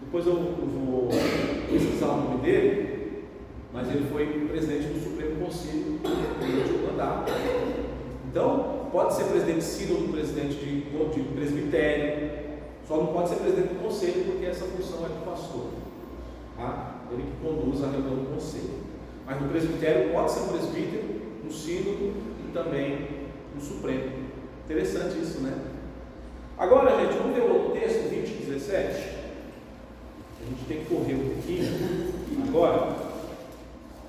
Depois eu vou pesquisar o nome dele, mas ele foi presidente do Supremo Concílio durante o mandato. Então, pode ser presidente sínodo, presidente de presbitério, só não pode ser presidente do conselho, porque essa função é do pastor, tá? Ele que conduz a reunião do conselho. Mas no presbitério pode ser presbítero, no sínodo e também no Supremo. Interessante isso, né? Agora, gente, vamos ver o outro texto, 20:17. A gente tem que correr um pouquinho agora,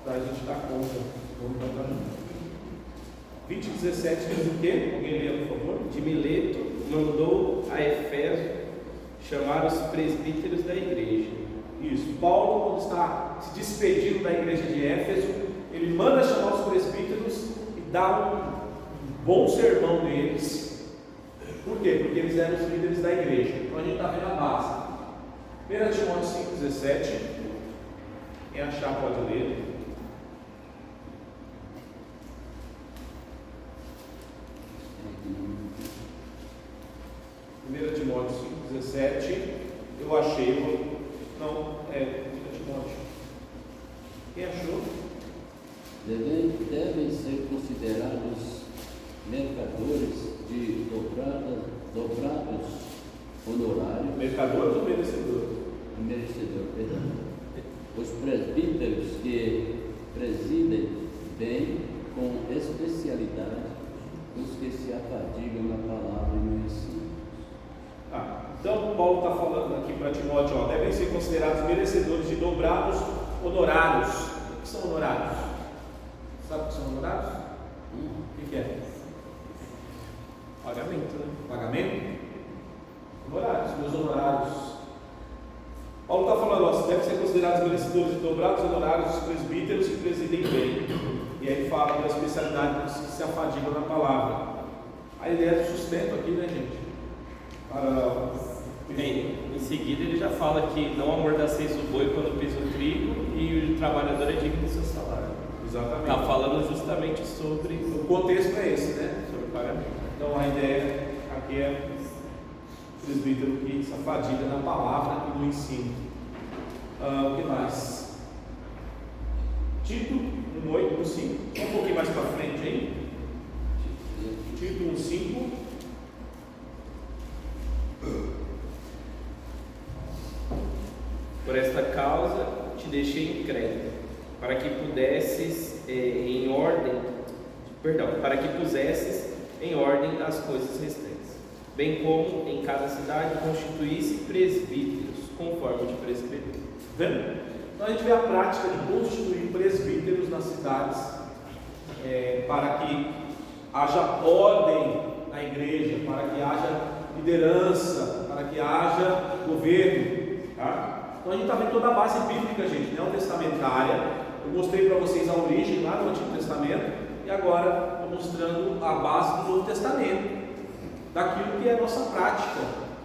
para a gente dar conta. Vamos cantar junto. 20:17 diz o quê? Alguém lê, por favor? De Mileto mandou a Efésio chamar os presbíteros da igreja. Isso. Paulo, quando está se despedindo da igreja de Éfeso, ele manda chamar os presbíteros e dá um bom sermão neles. Por quê? Porque eles eram os líderes da igreja. Então a gente está vendo a base. 1 Timóteo 5:17. Quem achar pode ler. Timóteo 5:17. Eu achei. Não, 1 Timóteo. Quem achou? Devem ser considerados mercadores de dobrados honorários. Mercadores ou merecedores? Merecedor, perdão. Os presbíteros que presidem bem com especialidade os que se afadigam na palavra e no ensino. Então Paulo está falando aqui para Timóteo, devem ser considerados merecedores de dobrados honorários. O que são honorários? Sabe o que são honorários? O que é? Pagamento, né? Pagamento? Honorários, meus honorários. Paulo está falando, devem ser considerados merecedores de dobrados honorários os presbíteros que presidem bem. E aí ele fala da especialidade dos que se afadigam na palavra. A ideia do sustento aqui, né, gente? Em seguida ele já fala que não amordaceis o boi quando pisa o trigo e o trabalhador é digno do seu salário. Exatamente. Está falando justamente sobre o contexto é esse, né? Sobre o pagamento. Então a ideia aqui é o presbítero que se afadiga na palavra e no ensino. O que mais? Tito 1:8, 5. Um pouquinho mais para frente aí. Tito 1:5. Por esta causa te deixei em Creta, para que pusesses em ordem as coisas restantes, bem como em cada cidade constituísse presbíteros, conforme te prescrevi. Vendo? Então a gente vê a prática de constituir presbíteros nas cidades para que haja ordem na igreja, para que haja liderança, para que haja governo. Tá? Então a gente está vendo toda a base bíblica, gente, neotestamentária. Eu mostrei para vocês a origem lá do Antigo Testamento e agora estou mostrando a base do Novo Testamento, daquilo que é a nossa prática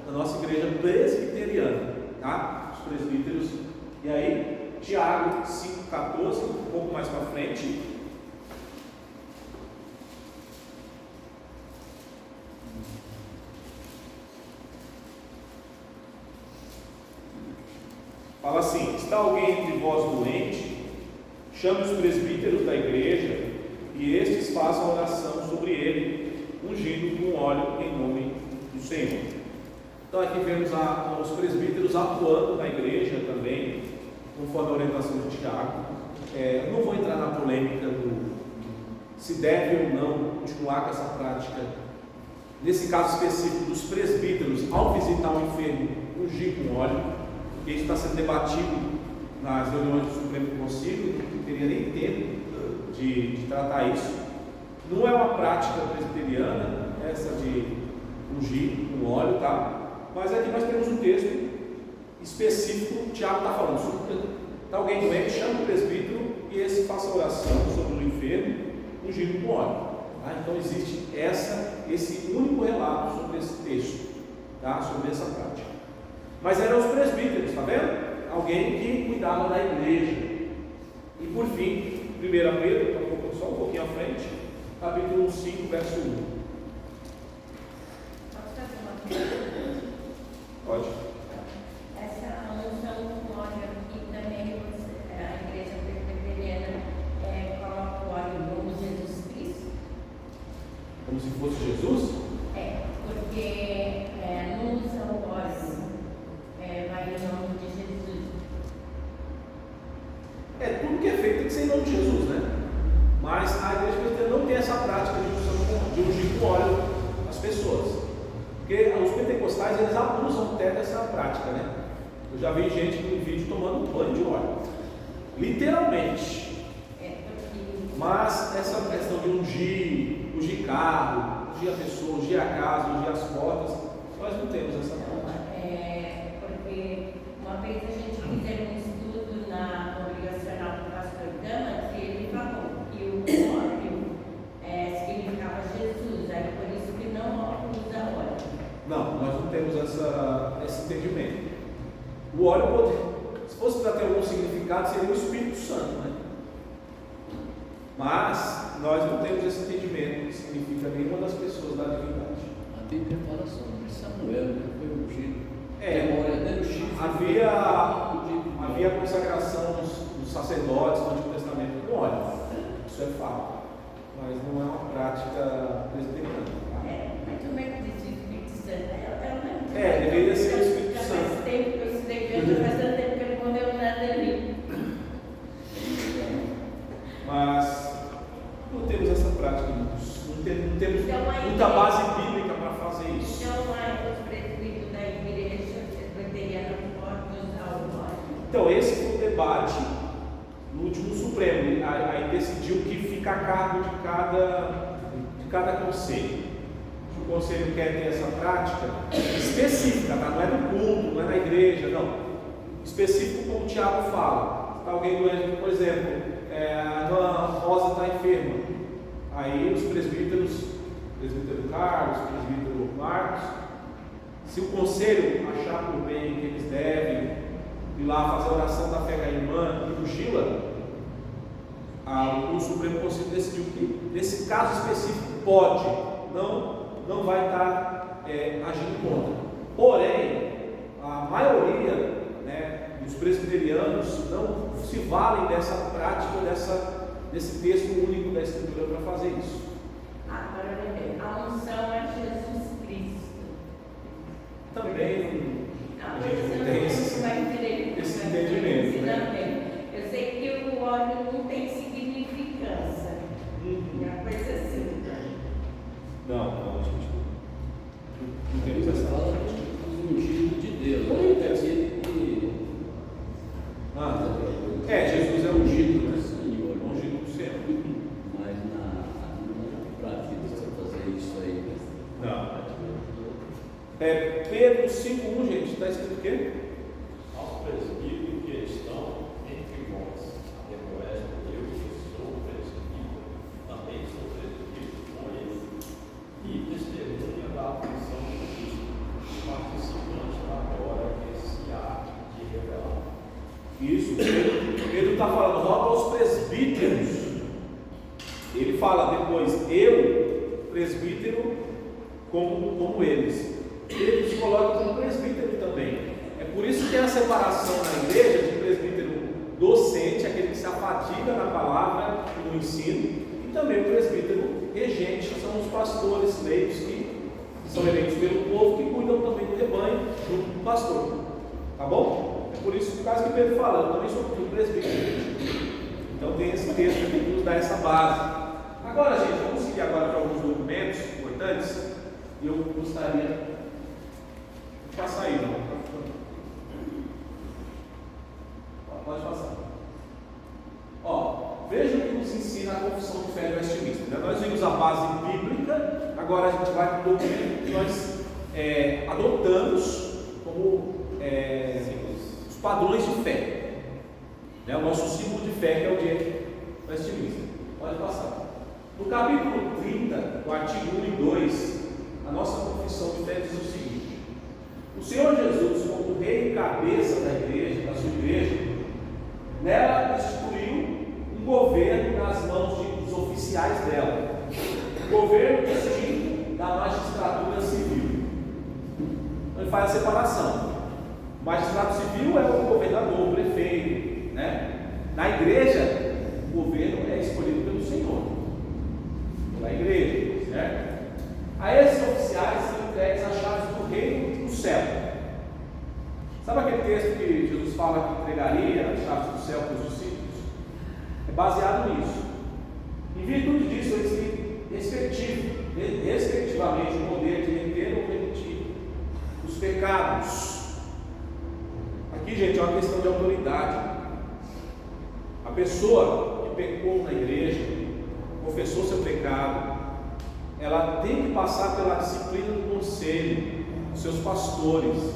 da nossa igreja presbiteriana, tá? Os presbíteros. E aí, Tiago 5,14, um pouco mais para frente. Fala assim: está alguém entre vós doente? Chame os presbíteros da igreja e estes façam oração sobre ele, ungindo com óleo em nome do Senhor. Então aqui vemos os presbíteros atuando na igreja também, conforme a orientação de Tiago. Eu não vou entrar na polêmica do se deve ou não continuar com essa prática. Nesse caso específico dos presbíteros, ao visitar um enfermo, ungir com óleo, porque isso está sendo debatido nas reuniões do Supremo Conselho, não teria nem tempo de tratar isso. Não é uma prática presbiteriana, essa de ungir com óleo, tá? Mas aqui nós temos um texto específico, o Tiago está falando sobre está alguém doente, chama o presbítero e esse faça oração sobre o enfermo, ungindo com óleo. Tá? Então existe esse único relato sobre esse texto, tá? Sobre essa prática. Mas eram os presbíteros, está vendo? Alguém que cuidava da igreja. E por fim, 1 Pedro, só um pouquinho à frente, capítulo 5, verso 1. Posso fazer uma pergunta? Pode. Essa unção com óleo aqui também a igreja presbiteriana coloca o óleo como Jesus Cristo? Como se fosse Jesus? Porque não usa o óleo, vai em nome de Jesus. Tudo que é feito tem que ser em nome de Jesus, né? Mas a igreja presbiteriana não tem essa prática de ungir com óleo as pessoas. Porque os pentecostais, eles abusam até dessa prática, né? Eu já vi gente no vídeo tomando um banho de óleo. Literalmente. Mas essa questão de ungir carro, ungir a pessoa, ungir a casa, ungir as portas, nós não temos essa prática. Porque uma vez a gente fez um estudo na obrigacional do pastor Damas e ele falou que o óleo significava Jesus, aí por isso que não usa óleo. Não, nós não temos esse entendimento. O óleo, se fosse para ter algum significado, seria o Espírito Santo, né? Mas nós não temos esse entendimento que significa nenhuma das pessoas da divindade. Até em preparação de Samuel, né? Foi ungido. Havia a consagração dos sacerdotes no Antigo Testamento com óleo. Isso é fato. Mas não é uma prática presbiteriana. Mas como é que diz o Espírito Santo? Deveria ser o Espírito Santo. Faz tempo que eu estudei com ele, faz tanto tempo que ele não deu nada ali. Mas não temos essa prática, não temos muita base bíblica para fazer isso. Então, os presbíteros da igreja presbiteriana podem usar o óleo. Então, esse foi o debate no último Supremo. Aí decidiu que fica a cargo de cada conselho. Se o conselho quer ter essa prática específica, tá? Não é no culto, não é na igreja, não. Específico, como o Tiago fala. Está alguém doente, por exemplo, a dona Rosa está enferma. Aí os presbítero Carlos, presbítero Marcos, se o conselho achar por bem que eles devem ir lá fazer a oração da fé da irmã e ungí-la, o Supremo Conselho decidiu que nesse caso específico pode, não vai estar agindo contra. Porém, a maioria, dos presbiterianos não se valem dessa prática, desse texto único da Escritura para fazer isso. Agora, a unção é Jesus Cristo. Também a gente não tem esse entendimento. Eu sei que o óleo não tem significância. É uma coisa assim. Não, a gente não temos essa Fala dos ungidos de Deus. Oi, Aquele o quê? Aos presbíteros que estão entre vós, ademoeste eu que sou presbítero, também sou presbítero com ele, e testemunha da aflição de Cristo, participante da glória que se há de revelar. Isso, Pedro está falando, roga aos presbíteros. Ele fala depois, eu, presbítero, como eles. Ele se coloca como presbítero também. É por isso que tem a separação na igreja de presbítero docente, aquele que se afadiga na palavra e no ensino, e também o presbítero regente, que são os pastores leigos que são eleitos pelo povo, que cuidam também do rebanho junto com o pastor. Tá bom? É por isso, por causa que Pedro fala, eu também sou um presbítero. Então tem esse texto aqui que nos dá essa base. Agora, gente, vamos seguir agora para alguns documentos importantes. E eu gostaria de passar aí, não? Pode passar. Ó, veja o que nos ensina a confissão de fé de Westminster. Nós vimos a base bíblica, agora a gente vai para o documento que nós adotamos como os padrões de fé. O nosso símbolo de fé, que é o de Westminster. Pode passar. No capítulo 30, no artigo 1 e 2, a nossa confissão de fé diz o seguinte: o Senhor Jesus, como rei e cabeça da igreja, da sua igreja, nela instituiu um governo nas mãos dos oficiais dela, um governo distinto da magistratura civil. Então ele faz a separação. O magistrado civil é o governador, o prefeito, né? Na igreja, o governo é escolhido pelo Senhor, pela igreja, certo? A esses oficiais são entregues as chaves do reino do céu. Sabe aquele texto que Jesus fala que entregaria as chaves do céu para os discípulos? É baseado nisso. Em virtude disso, eles têm respectivamente o poder de reter ou permitir os pecados. Aqui, gente, é uma questão de autoridade. A pessoa que pecou na igreja, confessou seu pecado, ela tem que passar pela disciplina do conselho, dos seus pastores.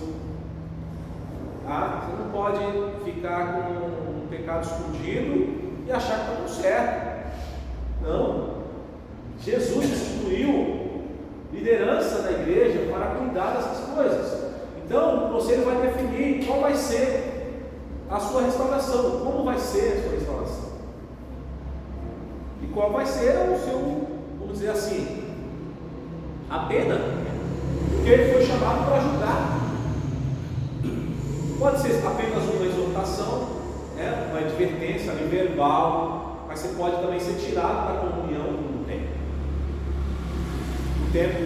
Tá? Você não pode ficar com um pecado escondido e achar que está tudo certo. Não. Jesus instituiu liderança da igreja para cuidar dessas coisas. Então, o conselho vai definir qual vai ser a sua restauração, como vai ser a sua restauração. E qual vai ser o seu, vamos dizer assim, a pena, porque ele foi chamado para ajudar. Pode ser apenas uma exortação, né? Uma advertência ali verbal, mas você pode também ser tirado da comunhão por um tempo. Um tempo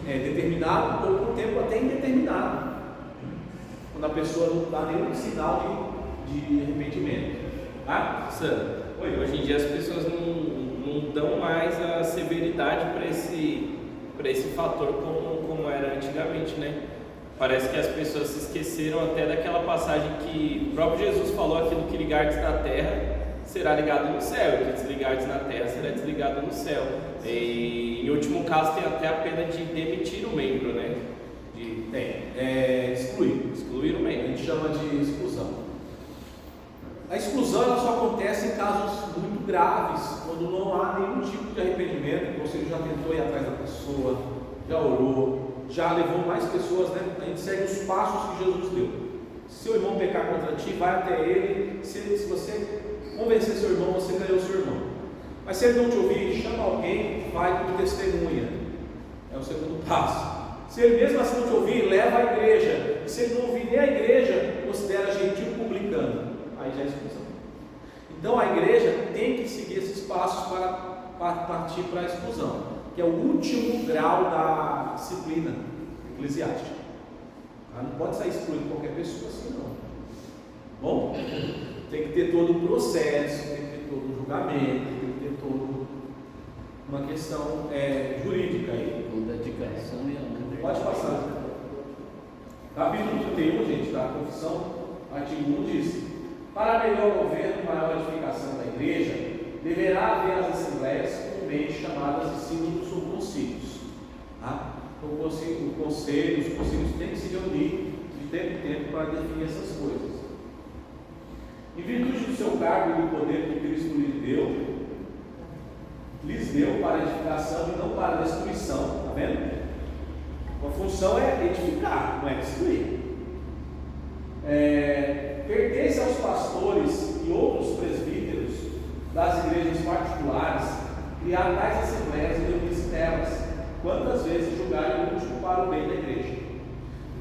determinado ou por um tempo até indeterminado, quando a pessoa não dá nenhum sinal de arrependimento. Tá? Sandra, hoje em dia as pessoas não dão mais a severidade para esse fator como era antigamente, né? Parece que as pessoas se esqueceram até daquela passagem que o próprio Jesus falou: aquilo que ligardes na terra será ligado no céu, e o que desligardes na terra será desligado no céu. E em último caso tem até a pena de demitir o membro, né? Excluir o membro. A gente chama de exclusão. A exclusão ela só acontece em casos muito graves, quando não há nenhum tipo de arrependimento, ou seja, já tentou ir atrás da pessoa, já orou, já levou mais pessoas, né? A gente segue os passos que Jesus deu. Se seu irmão pecar contra ti, vai até ele. Se você convencer seu irmão, você ganhou seu irmão. Mas se ele não te ouvir, chama alguém, vai como testemunha. É o segundo passo. Se ele mesmo assim não te ouvir, leva à igreja. E se ele não ouvir nem a igreja, considera gentil publicano. Aí já é expulsão. Então a igreja tem que seguir esses passos para partir para a exclusão, que é o último grau da disciplina eclesiástica. Não pode sair excluindo qualquer pessoa assim, não. Bom, tem que ter todo um processo, tem que ter todo um julgamento, tem que ter toda uma questão jurídica aí. Com dedicação e amor. Pode passar. Capítulo 31, gente, da confissão, artigo 1 diz: para melhor governo e maior edificação da igreja, deverá haver as assembleias comumente chamadas de sínodos ou concílios. Tá? Então, os concílios têm que se reunir, tempo em tempo para definir essas coisas. Em virtude do seu cargo e do poder que Cristo lhes deu para edificação e não para destruição. Está vendo? A função é edificar, não é destruir. Pertence aos pastores e outros presbíteros das igrejas particulares criar tais assembleias e reunir telas, quantas vezes julgarem útil para o bem da igreja.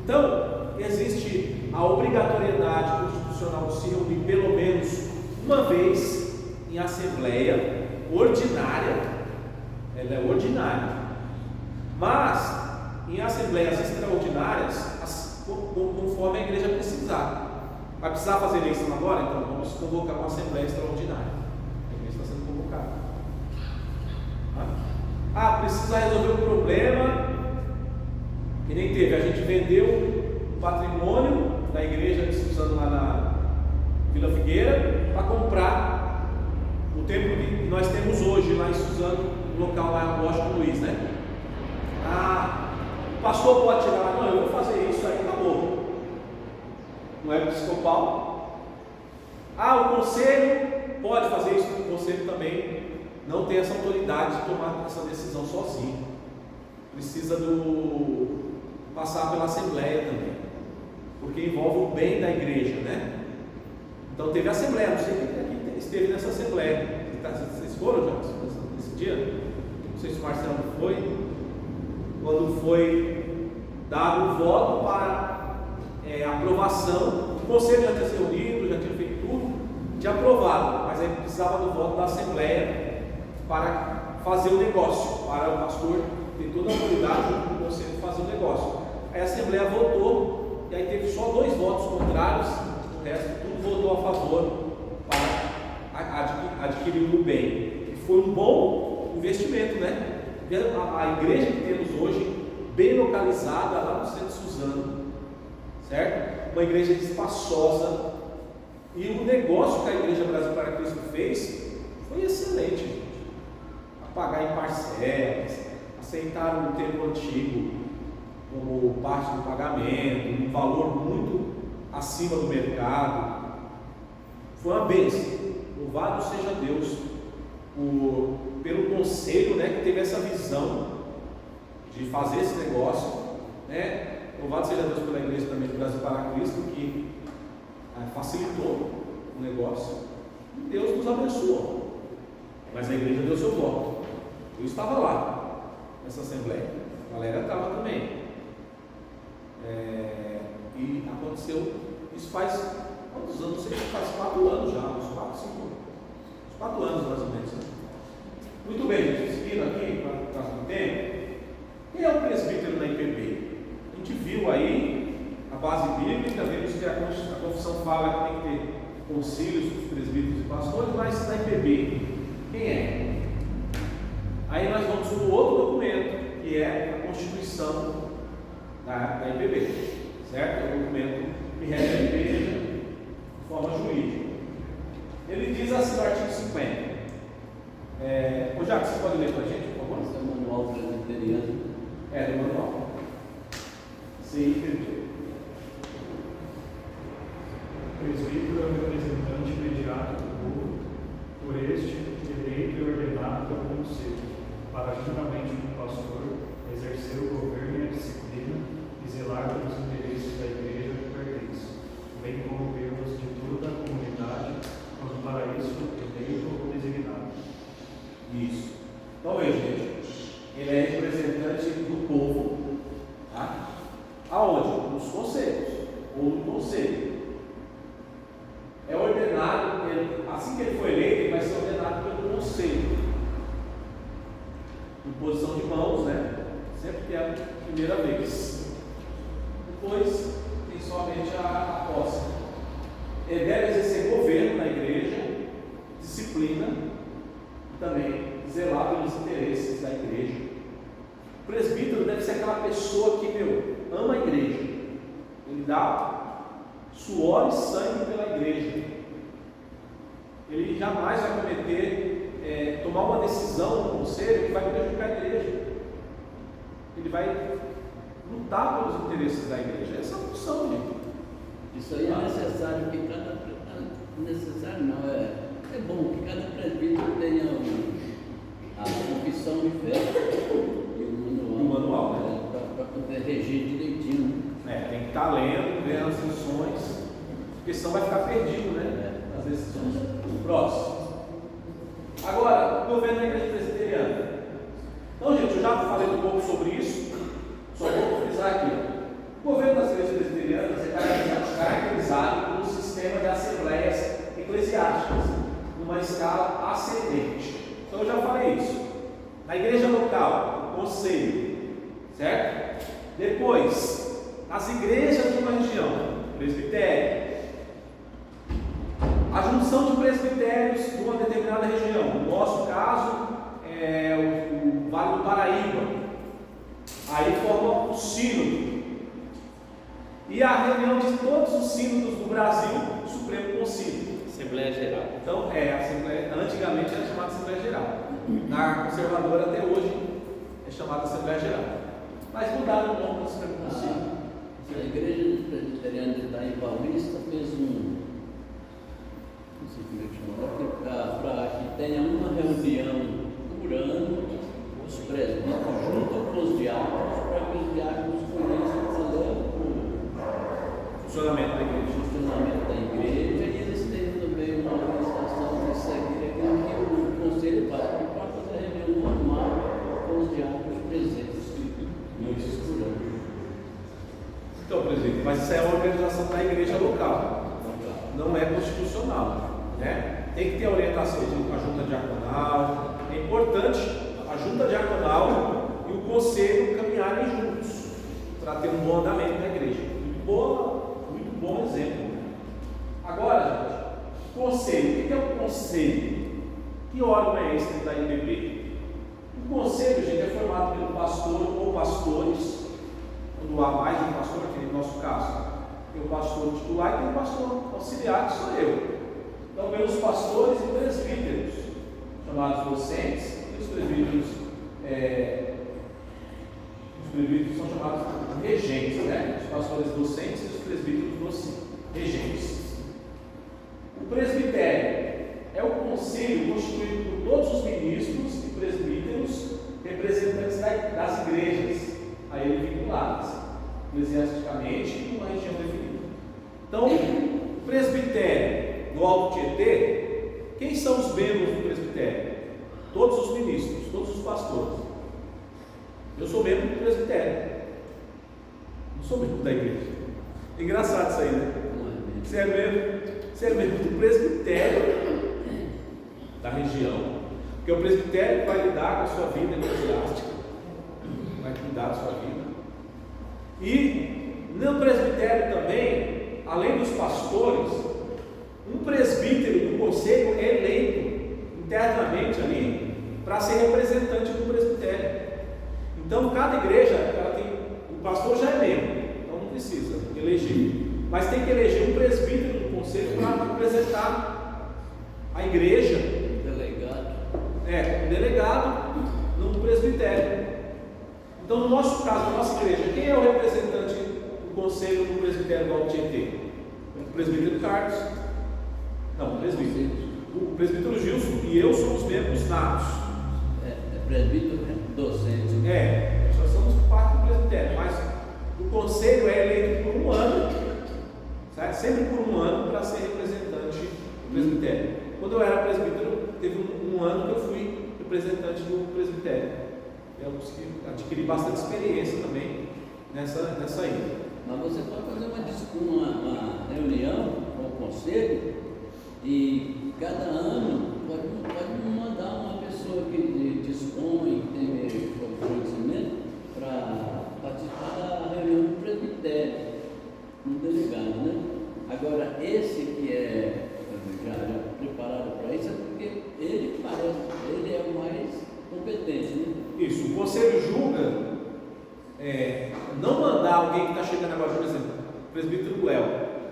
Então, existe a obrigatoriedade constitucional de se reunir pelo menos uma vez em assembleia ordinária, ela é ordinária, mas em assembleias extraordinárias, conforme a igreja precisar. Vai precisar fazer eleição agora? Então vamos convocar uma assembleia extraordinária. A igreja está sendo convocada. Precisa resolver um problema que nem teve. A gente vendeu o patrimônio da igreja de Suzano lá na Vila Figueira para comprar o templo que nós temos hoje lá em Suzano, no local lá em Washington Luiz, né? O pastor pode chegar lá, não, eu vou fazer isso aí, acabou. Não é episcopal. O conselho pode fazer isso, o conselho também não tem essa autoridade de tomar essa decisão sozinho. Precisa passar pela assembleia também, porque envolve o bem da igreja, né? Então teve assembleia, não sei quem esteve nessa assembleia. Vocês foram já nesse dia? Não sei se o Marcelo foi. Quando foi dado o voto para aprovação, o conselho já tinha se reunido, já tinha feito tudo, tinha aprovado, mas aí precisava do voto da assembleia para fazer o negócio, para o pastor ter toda a autoridade junto com o conselho fazer o negócio. Aí a assembleia votou, e aí teve só 2 votos contrários, o resto tudo votou a favor para adquirir o bem. E foi um bom investimento, né? A igreja que temos hoje, bem localizada lá no centro de Suzano, certo? Uma igreja espaçosa, e o negócio que a Igreja Brasil para Cristo fez foi excelente, gente. A pagar em parcelas, aceitaram o templo antigo como parte do pagamento, um valor muito acima do mercado. Foi uma bênção. Louvado seja Deus pelo conselho, né, que teve essa visão de fazer esse negócio, né? Louvado seja Deus pela igreja também do Brasil para Cristo, que facilitou o negócio. E Deus nos abençoou, mas a igreja deu seu voto. Eu estava lá nessa assembleia, a galera estava também, e aconteceu isso faz quantos anos? Não sei, faz 4 anos já, uns 4 anos mais ou menos, né? Muito bem, gente, seguindo aqui para o tempo, quem é o presbítero na IPB? A gente viu aí a base bíblica, vimos que a confissão fala que tem que ter concílios dos presbíteros e pastores, mas na IPB, quem é? Aí nós vamos para o outro documento, que é a Constituição da IPB, certo? É o documento que rege a igreja de forma jurídica. Ele diz assim no artigo 50. Jaco, você pode ler para a gente, por favor? Esse é o manual presbiteriano. Do manual. CIPB. O presbítero é o representante imediato do povo, por este eleito e ordenado pelo conselho, para, juntamente com o pastor, exercer o governo e a disciplina e zelar pelos interesses da igreja que pertence, bem como pelos de toda a comunidade, quando para isso eleito ou designado. Isso. Então veja, gente, ele é representante do povo, tá? Aonde? Nos conselhos, ou no conselho. É ordenado, assim que ele for eleito, ele vai ser ordenado pelo conselho. Imposição de mãos, né? Sempre que é a primeira vez. Depois, tem somente a posse. Ele deve exercer governo na igreja, disciplina, e também zelar pelos interesses da igreja. O presbítero deve ser aquela pessoa que, ama a igreja. Ele dá suor e sangue pela igreja. Ele jamais vai cometer, tomar uma decisão no conselho que vai prejudicar a igreja. Ele vai lutar pelos interesses da igreja. Essa é a função, gente. Isso aí é necessário que cada. Necessário não, é bom que cada presbítero tenha a confissão de fé e o manual, né? Para poder reger direitinho. Tem que estar lendo, vendo as lições, porque senão vai ficar perdido, né? As decisões. Próximo. Agora, o governo da igreja presbiteriana. Então, gente, eu já falei um pouco sobre isso, só vou frisar aqui. O governo das igrejas presbiterianas é caracterizado por um sistema de assembleias eclesiásticas, numa escala ascendente. Então, eu já falei isso. Na igreja local, o conselho, certo? Depois, nas igrejas de uma região, presbitério. A junção de presbitérios de uma determinada região. No nosso caso, é o Vale do Paraíba. Aí forma o sínodo. E a reunião de todos os sínodos do Brasil, o Supremo Concílio. Assembleia Geral. Então, a Assembleia, antigamente era chamada Assembleia Geral. Na conservadora, até hoje, é chamada Assembleia Geral. Mas mudaram o nome do Supremo Concílio. A igreja presbiteriana de Itaim Paulista fez não sei como é que chama, para que tenha uma reunião por ano, os presbíteros junto com os diáconos, para que os diáconos conheçam o Funcionamento da igreja. E eles têm também uma organização de seguir aquilo que o conselho faz, para fazer a reunião normal com os diáconos presentes muitos por ano. Então, presidente, mas isso é uma organização da igreja local, não é constitucional, né? Tem que ter a orientação da junta diaconal. É importante a junta diaconal e o conselho caminharem juntos para ter um bom andamento da igreja. Muito bom exemplo. Agora, gente, conselho. O que é o conselho? Que órgão é esse da IBB? O conselho, gente, é formado pelo pastor ou pastores. Quando há mais de um pastor, aqui no nosso caso, tem o pastor titular e tem o pastor auxiliar, que sou eu. Então, pelos pastores e presbíteros, chamados docentes, e os presbíteros são chamados regentes, né? Os pastores docentes e os presbíteros regentes. O presbitério é o conselho constituído por todos os ministros e presbíteros representantes das igrejas a ele vinculadas, eclesiasticamente, em uma região definida. Então, o presbitério do Alto Tietê, quem são os membros do presbitério? Todos os ministros, todos os pastores. Eu sou membro do presbitério, não sou membro da igreja. Engraçado isso aí, né? Você é membro do presbitério da região, porque o presbitério vai lidar com a sua vida eclesiástica, vai cuidar da sua vida. E no presbitério também, além dos pastores, um presbítero do conselho é eleito internamente ali para ser representante do presbitério. Então, cada igreja, o pastor já é membro, então não precisa eleger, mas tem que eleger um presbítero do conselho para representar a igreja. Delegado. Um delegado no presbitério. Então, no nosso caso, na nossa igreja, quem é o representante do conselho do presbitério do Alto Tietê? O presbítero Carlos. Não, o presbítero. O presbítero Gilson e eu somos membros natos. Presbítero docente. Nós somos parte do presbitério, mas o conselho é eleito por um ano, certo? Sempre por um ano, para ser representante do presbitério. Quando eu era presbítero, teve um ano que eu fui representante do presbitério. Eu adquiri bastante experiência também nessa ida. Mas você pode fazer uma reunião com o conselho e cada ano pode mandar uma pessoa que dispõe, que tem conhecimento, para participar da reunião do presbitério, um delegado, né? Agora, esse que é já preparado para isso é porque ele é o mais competente, né? Isso, o conselho julga não mandar alguém que está chegando agora, por exemplo, o presbítero Léo,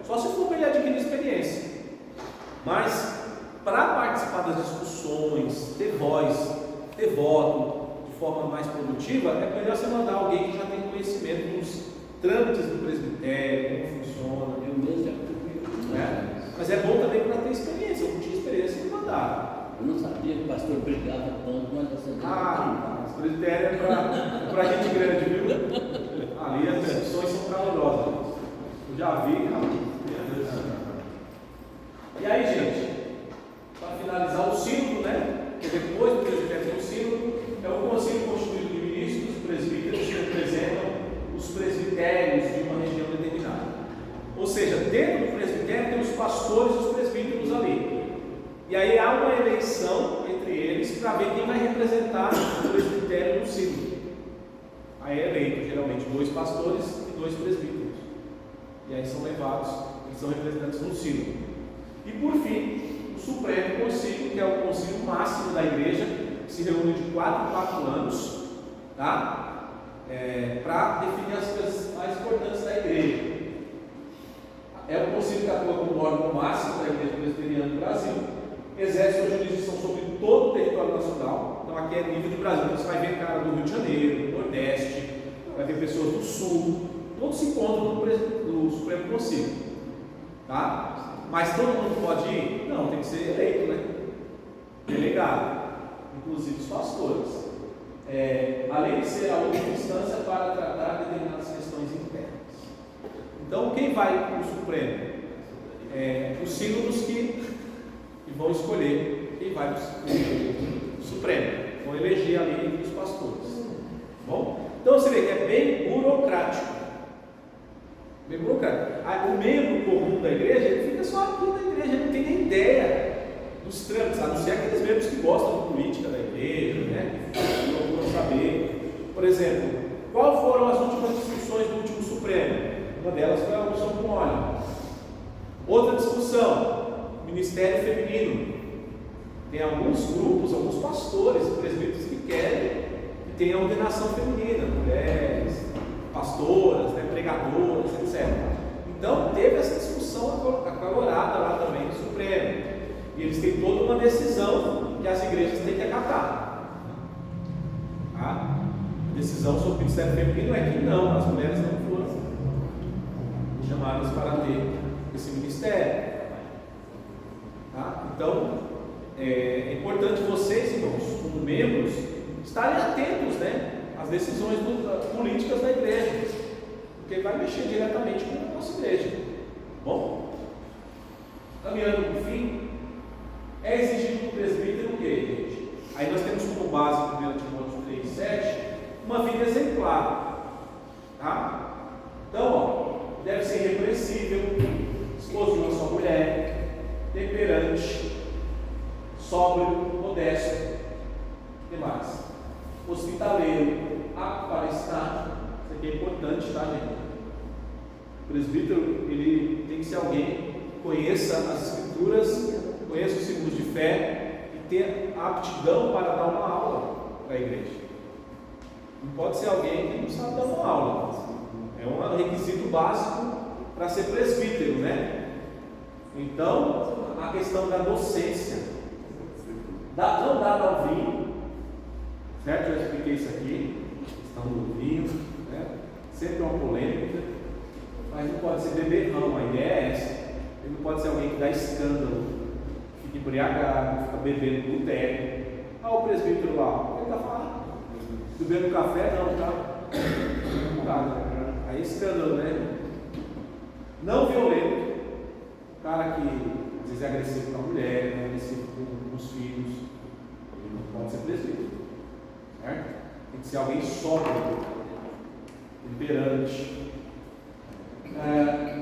só se for para ele adquirir experiência. Mas, para participar das discussões, ter voz, ter voto de forma mais produtiva, é melhor você mandar alguém que já tem conhecimento dos trâmites do presbitério, como funciona. eu mesmo já fui. Mas é bom também para ter experiência. Eu não tinha experiência em mandar. Eu não sabia que o pastor brigava tanto quanto essa As presbitério é para gente grande, viu? Ali as tradições são calorosas. Eu já vi, E aí, gente, para finalizar o sínodo, né? Que depois do presbitério tem o sínodo, é um conselho constituído de ministros, presbíteros que representam os presbitérios de uma região determinada. Ou seja, dentro do presbitério tem os pastores e os presbíteros ali. E aí há uma eleição entre eles para ver quem vai representar o presbitério no sínodo. Aí é eleito geralmente 2 pastores e 2 presbíteros. E aí são levados, eles são representantes no sínodo. E por fim, o Supremo Concílio, que é o concílio máximo da igreja, que se reúne de 4 em 4 anos, tá? Para definir as coisas mais importantes da igreja. É o concílio que atua como órgão máximo da igreja presbiteriana do Brasil, exerce sua jurisdição sobre todo o território nacional. Então aqui é nível de Brasil, então você vai ver cara do Rio de Janeiro, do Nordeste, vai ver pessoas do Sul, todos se encontram no Supremo Concílio, tá? Mas todo mundo pode ir? Não, tem que ser eleito, né? Delegado, inclusive os pastores. Além de ser a última instância para tratar determinadas questões internas. Então, quem vai para o Supremo? Os sínodos que vão escolher quem vai para o Supremo. Vão eleger ali entre os pastores. Bom? Então, você vê que é bem burocrático. Bem burocrático. O membro comum da igreja, ele fica só aqui na igreja, ele não tem nem ideia dos trâmites, a não ser aqueles membros que gostam de política da igreja, né? Que procuram saber. Por exemplo, qual foram as últimas discussões do último Supremo? Uma delas foi a opção com óleo. Outra discussão, ministério feminino. Tem alguns grupos, alguns pastores, presbíteros que querem que tenha ordenação feminina, mulheres, pastoras, né, pregadoras, etc. Então teve essa discussão acalorada lá também no Supremo. E eles têm toda uma decisão que as igrejas têm que acatar. Tá? A decisão sobre o ministério feminino é que não, as mulheres não foram chamadas para ter esse ministério. Tá? Então, é importante vocês, irmãos, como membros, estarem atentos, né, às decisões políticas da igreja, porque vai mexer diretamente com a nossa igreja. Bom, caminhando para o fim, é exigido do presbítero o quê, gente? Aí nós temos como base, 1 Timóteo 3,7, uma vida exemplar. Tá? Então, deve ser repreensível, esposo de uma só mulher, temperante, sóbrio, modesto, o que mais? Hospitaleiro, apto para estar. Isso aqui é importante, tá, gente? O presbítero, ele tem que ser alguém que conheça as escrituras, conheça os símbolos de fé e ter aptidão para dar uma aula para a igreja. Não pode ser alguém que não sabe dar uma aula. É um requisito básico para ser presbítero, né? Então, a questão da docência. Não dá ao vinho, certo? Já expliquei isso aqui, a questão do vinho, né? Sempre uma polêmica, mas não pode ser beberrão, a ideia é essa. Ele não pode ser alguém que dá escândalo, fica embriagado, fica bebendo no boteco. O presbítero lá, ele está falando, bebendo café, não, tá? Aí escândalo, né? Não violento, o cara que às vezes é agressivo com a mulher, é agressivo com os filhos, ele não pode ser presbítero, certo? Tem que ser alguém sóbrio, temperante,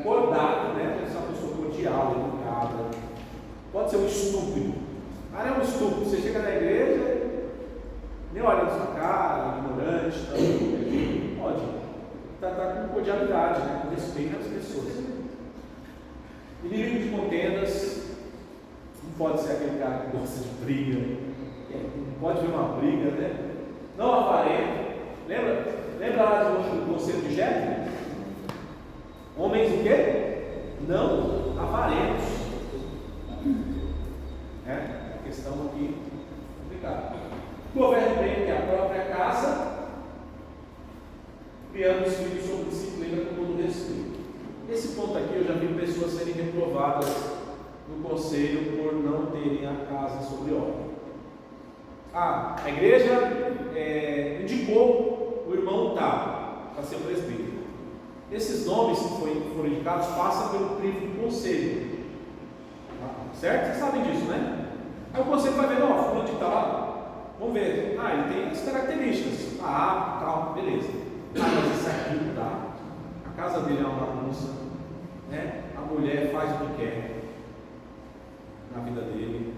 cordato, né? Tem que ser uma pessoa cordial, educada. Pode ser um estúpido. O cara é um estúpido, você chega na igreja, nem olha na sua cara, ignorante, tá? Pode. Tratar com cordialidade, né? Com respeito às pessoas. Inimigo de contendas, não pode ser aquele cara que gosta de briga, não pode ver uma briga, né? Não avarento. Lembra lá do conselho de Jetro? Homens o quê? Não avarentos. A questão aqui complicada. Governe bem que a própria casa, criando os filhos sob disciplina com todo respeito. Esse ponto aqui eu já vi pessoas serem reprovadas no conselho por não terem a casa sobre ordem. A igreja indicou o irmão tal para ser presbítero. Esses nomes que foram indicados passam pelo crivo do conselho, certo? Vocês sabem disso, né? Aí o conselho vai ver, fulano de tal, vamos ver, ele tem as características, tal, beleza. Mas esse aqui não dá. A casa dele é uma bagunça, né? A mulher faz o que quer na vida dele.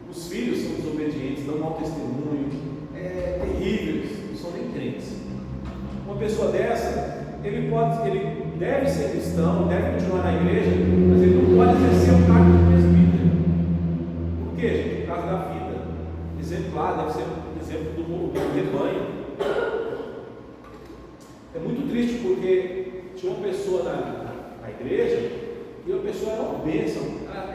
Os filhos são desobedientes, dão mau testemunho, terríveis, não são nem crentes. Uma pessoa dessa, ele deve ser cristão, deve continuar na igreja, mas ele não pode exercer o cargo de presbítero. Por quê, gente? Por causa da vida exemplar, deve ser um exemplo do rebanho. É muito triste porque tinha uma pessoa na igreja e a pessoa era uma bênção,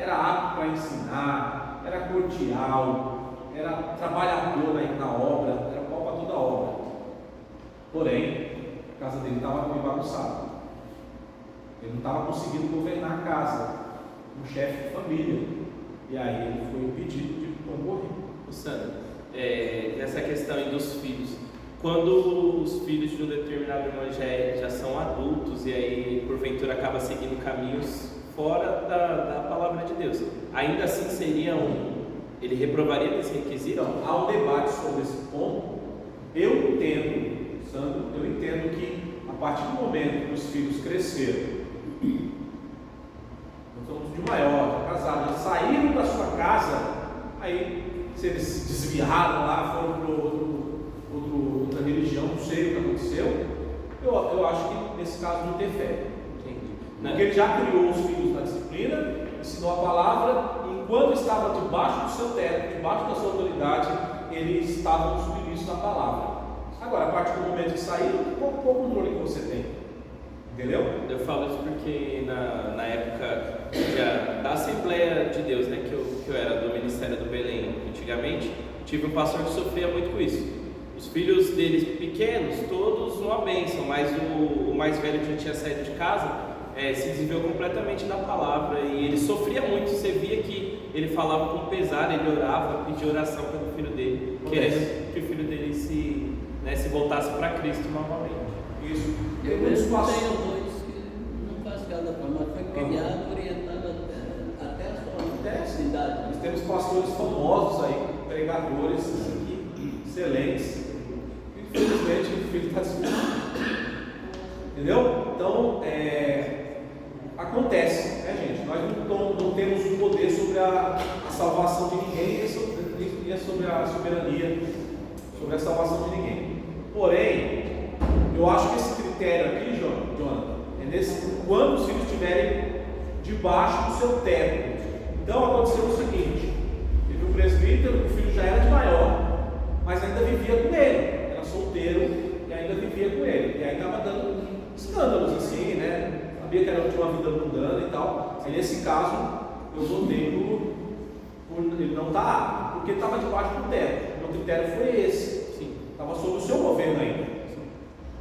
era apto para ensinar, era cordial, era trabalhador na obra, era pau para toda a obra. Porém, a casa dele estava meio bagunçada. Ele não estava conseguindo governar a casa, um chefe de família. E aí ele foi impedido de concorrer. Sandro, nessa questão aí dos filhos, quando os filhos de um determinado irmão já são adultos e aí porventura acaba seguindo caminhos fora da palavra de Deus, ainda assim seria ele reprovaria nesse requisito? Então, há um debate sobre esse ponto. Eu entendo, Sandro, que a partir do momento que os filhos cresceram, de maior, casados, eles saíram da sua casa, aí se eles se desviaram lá, foram para outra religião, não sei o que aconteceu, eu acho que nesse caso não interfere. Porque ele já criou os filhos na disciplina, ensinou a palavra, e enquanto estava debaixo do seu teto, debaixo da sua autoridade, eles estavam submissos à palavra. Agora, a partir do momento que saíram, qual o controle que você tem? Entendeu? Eu falo isso porque na época da Assembleia de Deus, né, que eu era do Ministério do Belém antigamente, tive um pastor que sofria muito com isso. Os filhos deles pequenos, todos uma bênção, mas o mais velho que já tinha saído de casa, se desviou completamente da palavra e ele sofria muito. Você via que ele falava com pesar, ele orava, pedia oração pelo filho dele, querendo que o filho dele se voltasse para Cristo novamente. Isso. Eu mesmo tenho dois que não faz cada forma, mas foi criado, orientado até a sua idade. Nós temos pastores famosos aí, pregadores excelentes. Infelizmente o filho está desviado. Entendeu? Então, acontece, né, gente? Nós não temos o poder sobre a salvação de ninguém e sobre a soberania, sobre a salvação de ninguém. Porém, eu acho que esse critério aqui, Jonathan, quando os filhos estiverem debaixo do seu teto. Então aconteceu o seguinte: teve um presbítero, o filho já era de maior, mas ainda vivia com ele, era solteiro e ainda vivia com ele, e aí estava dando escândalos assim, né? Sabia que tinha uma vida mundana e tal. Aí nesse caso, eu votei por ele não estar apto, porque estava debaixo do teto. O meu critério foi esse. Estava sob o seu governo ainda.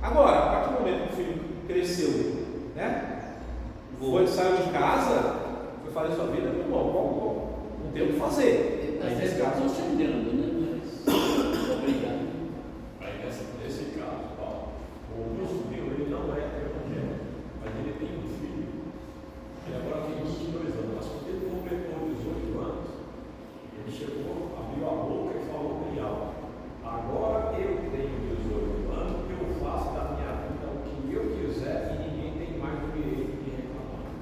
Agora, a partir do momento que o filho cresceu, né? Saiu de casa, foi fazer sua vida, bom, não tem o que fazer. Ele está sempre aconselhando, né? Mas obrigado. Aí nesse caso, o meu sobrinho, ele não é evangélico, mas ele tem um filho. Ele agora tem 22 anos, mas quando ele completou 18 anos, ele chegou, abriu a boca e falou bem alto: agora eu tenho 18 anos, eu faço da minha vida o que eu quiser e ninguém tem mais do que ele que reclamar.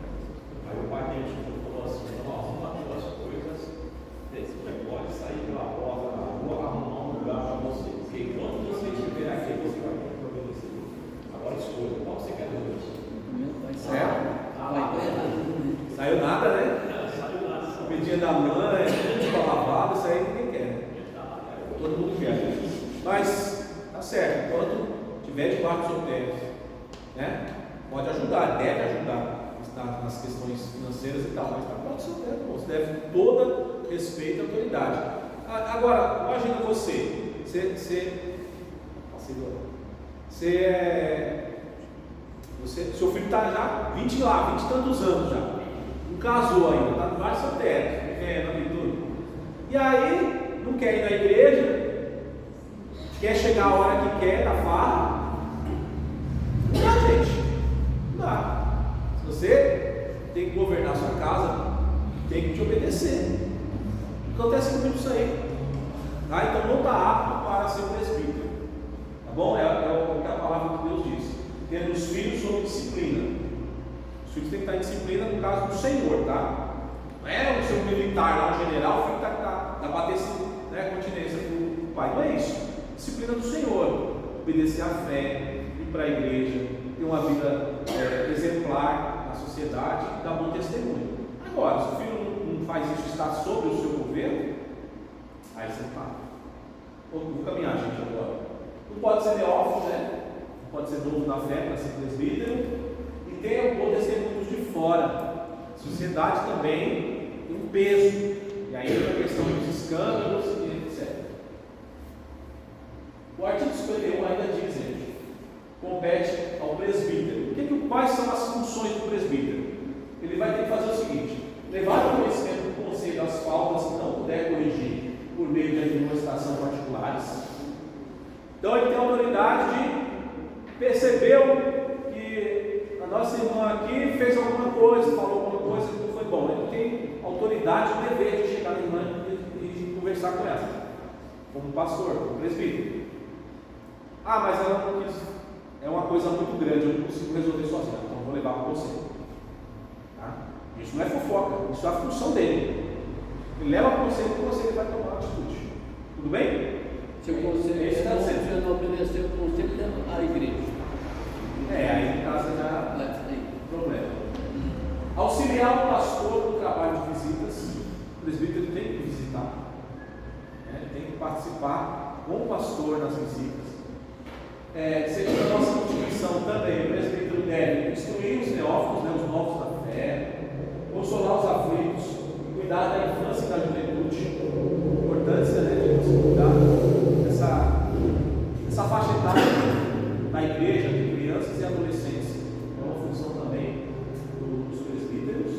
Aí o pai dele falou assim: não, arruma duas coisas, você pode sair pela porta da rua, arrumar um lugar para você, porque quando você estiver aqui, você vai ter problema nesse livro. Agora escolha, qual você quer ver? Meu pai Certo? Saiu nada, né? Saiu nada. Pedinha da mãe, roupa lavada, isso aí ninguém quer. Todo mundo quer. Mas, tá certo, quando tiver debaixo do seu teto, né? Pode ajudar, deve ajudar nas questões financeiras e tal, mas está debaixo do seu teto, você deve todo respeito e autoridade. Agora, imagina você Seu filho está já 20 e tantos anos já. Não casou ainda, está debaixo do teto, vivendo ali tudo. E aí, não quer ir na igreja, quer chegar a hora que quer, da farra. Não dá, gente. Não dá. Se você tem que governar a sua casa, tem que te obedecer. Acontece muito isso aí. Tá? Então não está apto para ser presbítero. Tá bom? É o que a palavra de Deus diz. Tendo os filhos sob disciplina. Os filhos têm que estar em disciplina no caso do Senhor, tá? Não é o seu militar lá, o general, o filho está bater continência com o pai. Não é isso. Disciplina do Senhor. Obedecer à fé, ir para a igreja, ter uma vida exemplar na sociedade e dar bom testemunho. Agora, se o filho não faz isso, está sobre o seu governo, aí você para. Vou caminhar, gente, agora. Não pode ser neófito, né? Não pode ser novo na fé para ser presbítero. E tem o testemunho de fora. A sociedade também tem um peso. E aí entra a questão dos escândalos e etc. O artigo 51 ainda diz, gente, compete ao presbítero. Quais são as funções do presbítero? Ele vai ter que fazer o seguinte: levar o conhecimento do conselho das faltas que não puder corrigir por meio de admoestação particulares. Então ele tem a autoridade de perceber que a nossa irmã aqui fez alguma coisa, falou alguma coisa que não foi bom. Ele tem autoridade e dever de chegar na irmã e conversar com ela, como pastor, como presbítero. Mas ela não quis, é uma coisa muito grande, eu não consigo resolver sozinha, então eu vou levar para você. Tá? Isso não é fofoca, isso é a função dele. Ele leva para você e o conselho vai tomar atitude. Tudo bem? Se o conselho não obedecer o conselho, leva à igreja. Aí em casa já tem problema. Auxiliar o pastor no trabalho de visitas. O presbítero tem que visitar, tem que participar com o pastor nas visitas. Segundo a nossa Constituição também, o presbítero deve instruir os neófitos, os novos da fé, consolar os aflitos, cuidar da infância e da juventude. A importância de você cuidar dessa faixa etária na igreja, de crianças e adolescentes. É uma função também dos presbíteros.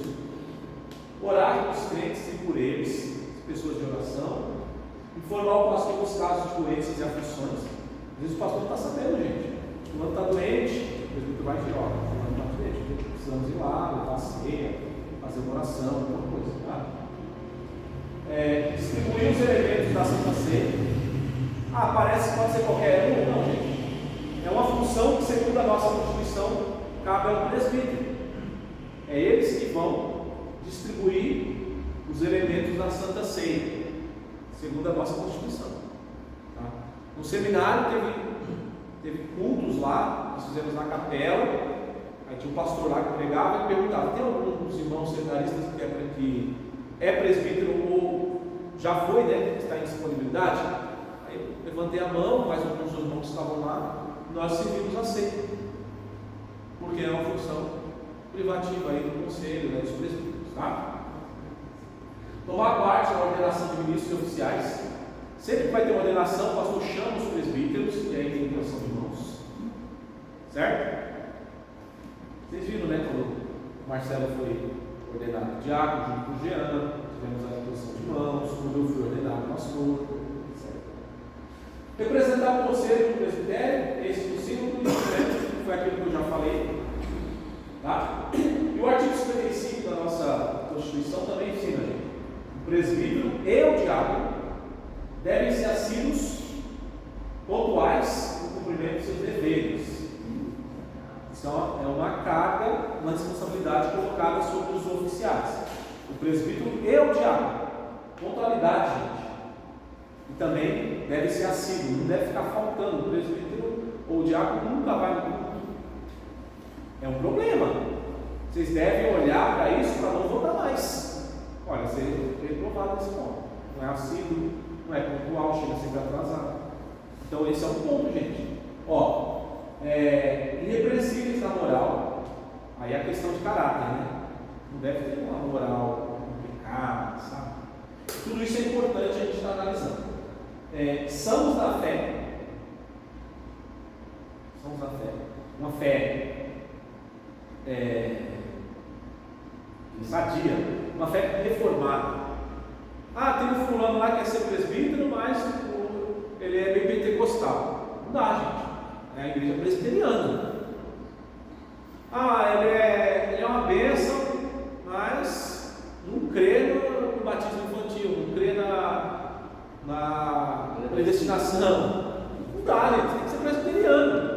Orar pelos crentes e por eles, pessoas de oração. Informar o pastor dos casos de doenças e aflições. Às vezes o pastor não está sabendo, gente. Quando está doente, o presbítero vai dizer: quando está doente, precisamos ir lá, levar a ceia, fazer uma oração, alguma coisa. Tá? Distribuir os elementos da Santa Ceia. Parece que pode ser qualquer um. Não, gente. É uma função que, segundo a nossa Constituição, cabe ao presbítero. É eles que vão distribuir os elementos da Santa Ceia, segundo a nossa Constituição. Tá? No seminário teve cultos lá, nós fizemos na capela. Aí tinha um pastor lá que pregava e perguntava: tem alguns irmãos seminaristas que é presbítero ou já foi, que está em disponibilidade? Aí eu levantei a mão, mas alguns dos irmãos que estavam lá, nós servimos a ceia, porque é uma função privativa aí do conselho, dos presbíteros, tá? Tomar parte na ordenação de ministros e oficiais. Sempre que vai ter uma ordenação, o pastor chama os presbíteros, e aí tem intenção de irmãos, certo? Vocês viram, quando o Marcelo foi ordenado diácono junto com o Jean, tivemos a intenção de irmãos, quando eu fui ordenado pastor, etc. Representar o conselho do presbitério, esse possível, foi aquilo que eu já falei. Tá? E o artigo 55 da nossa Constituição também ensina, gente: o presbítero e o diácono devem ser assíduos, pontuais no cumprimento de seus deveres. Isso é uma carga, uma responsabilidade colocada sobre os oficiais. O presbítero e o diácono. Pontualidade, gente. E também deve ser assíduo, não deve ficar faltando. O presbítero ou o diácono nunca vai no culto. É um problema. Vocês devem olhar para isso para não voltar mais. Olha, você é reprovado nesse ponto. Não é assíduo, não é pontual, chega sempre atrasado. Então esse é um ponto, gente. Irrepreensíveis na moral. Aí é a questão de caráter, Não deve ter uma moral complicada, sabe? Tudo isso é importante a gente estar analisando. Sãos da fé. Uma fé fé deformada. Tem um fulano lá que quer ser presbítero, mas ele é bem pentecostal. Não dá, gente. É a igreja presbiteriana. Ele é uma bênção, mas não crê no batismo infantil, não crê na predestinação. Não dá, gente. Você tem que ser presbiteriano.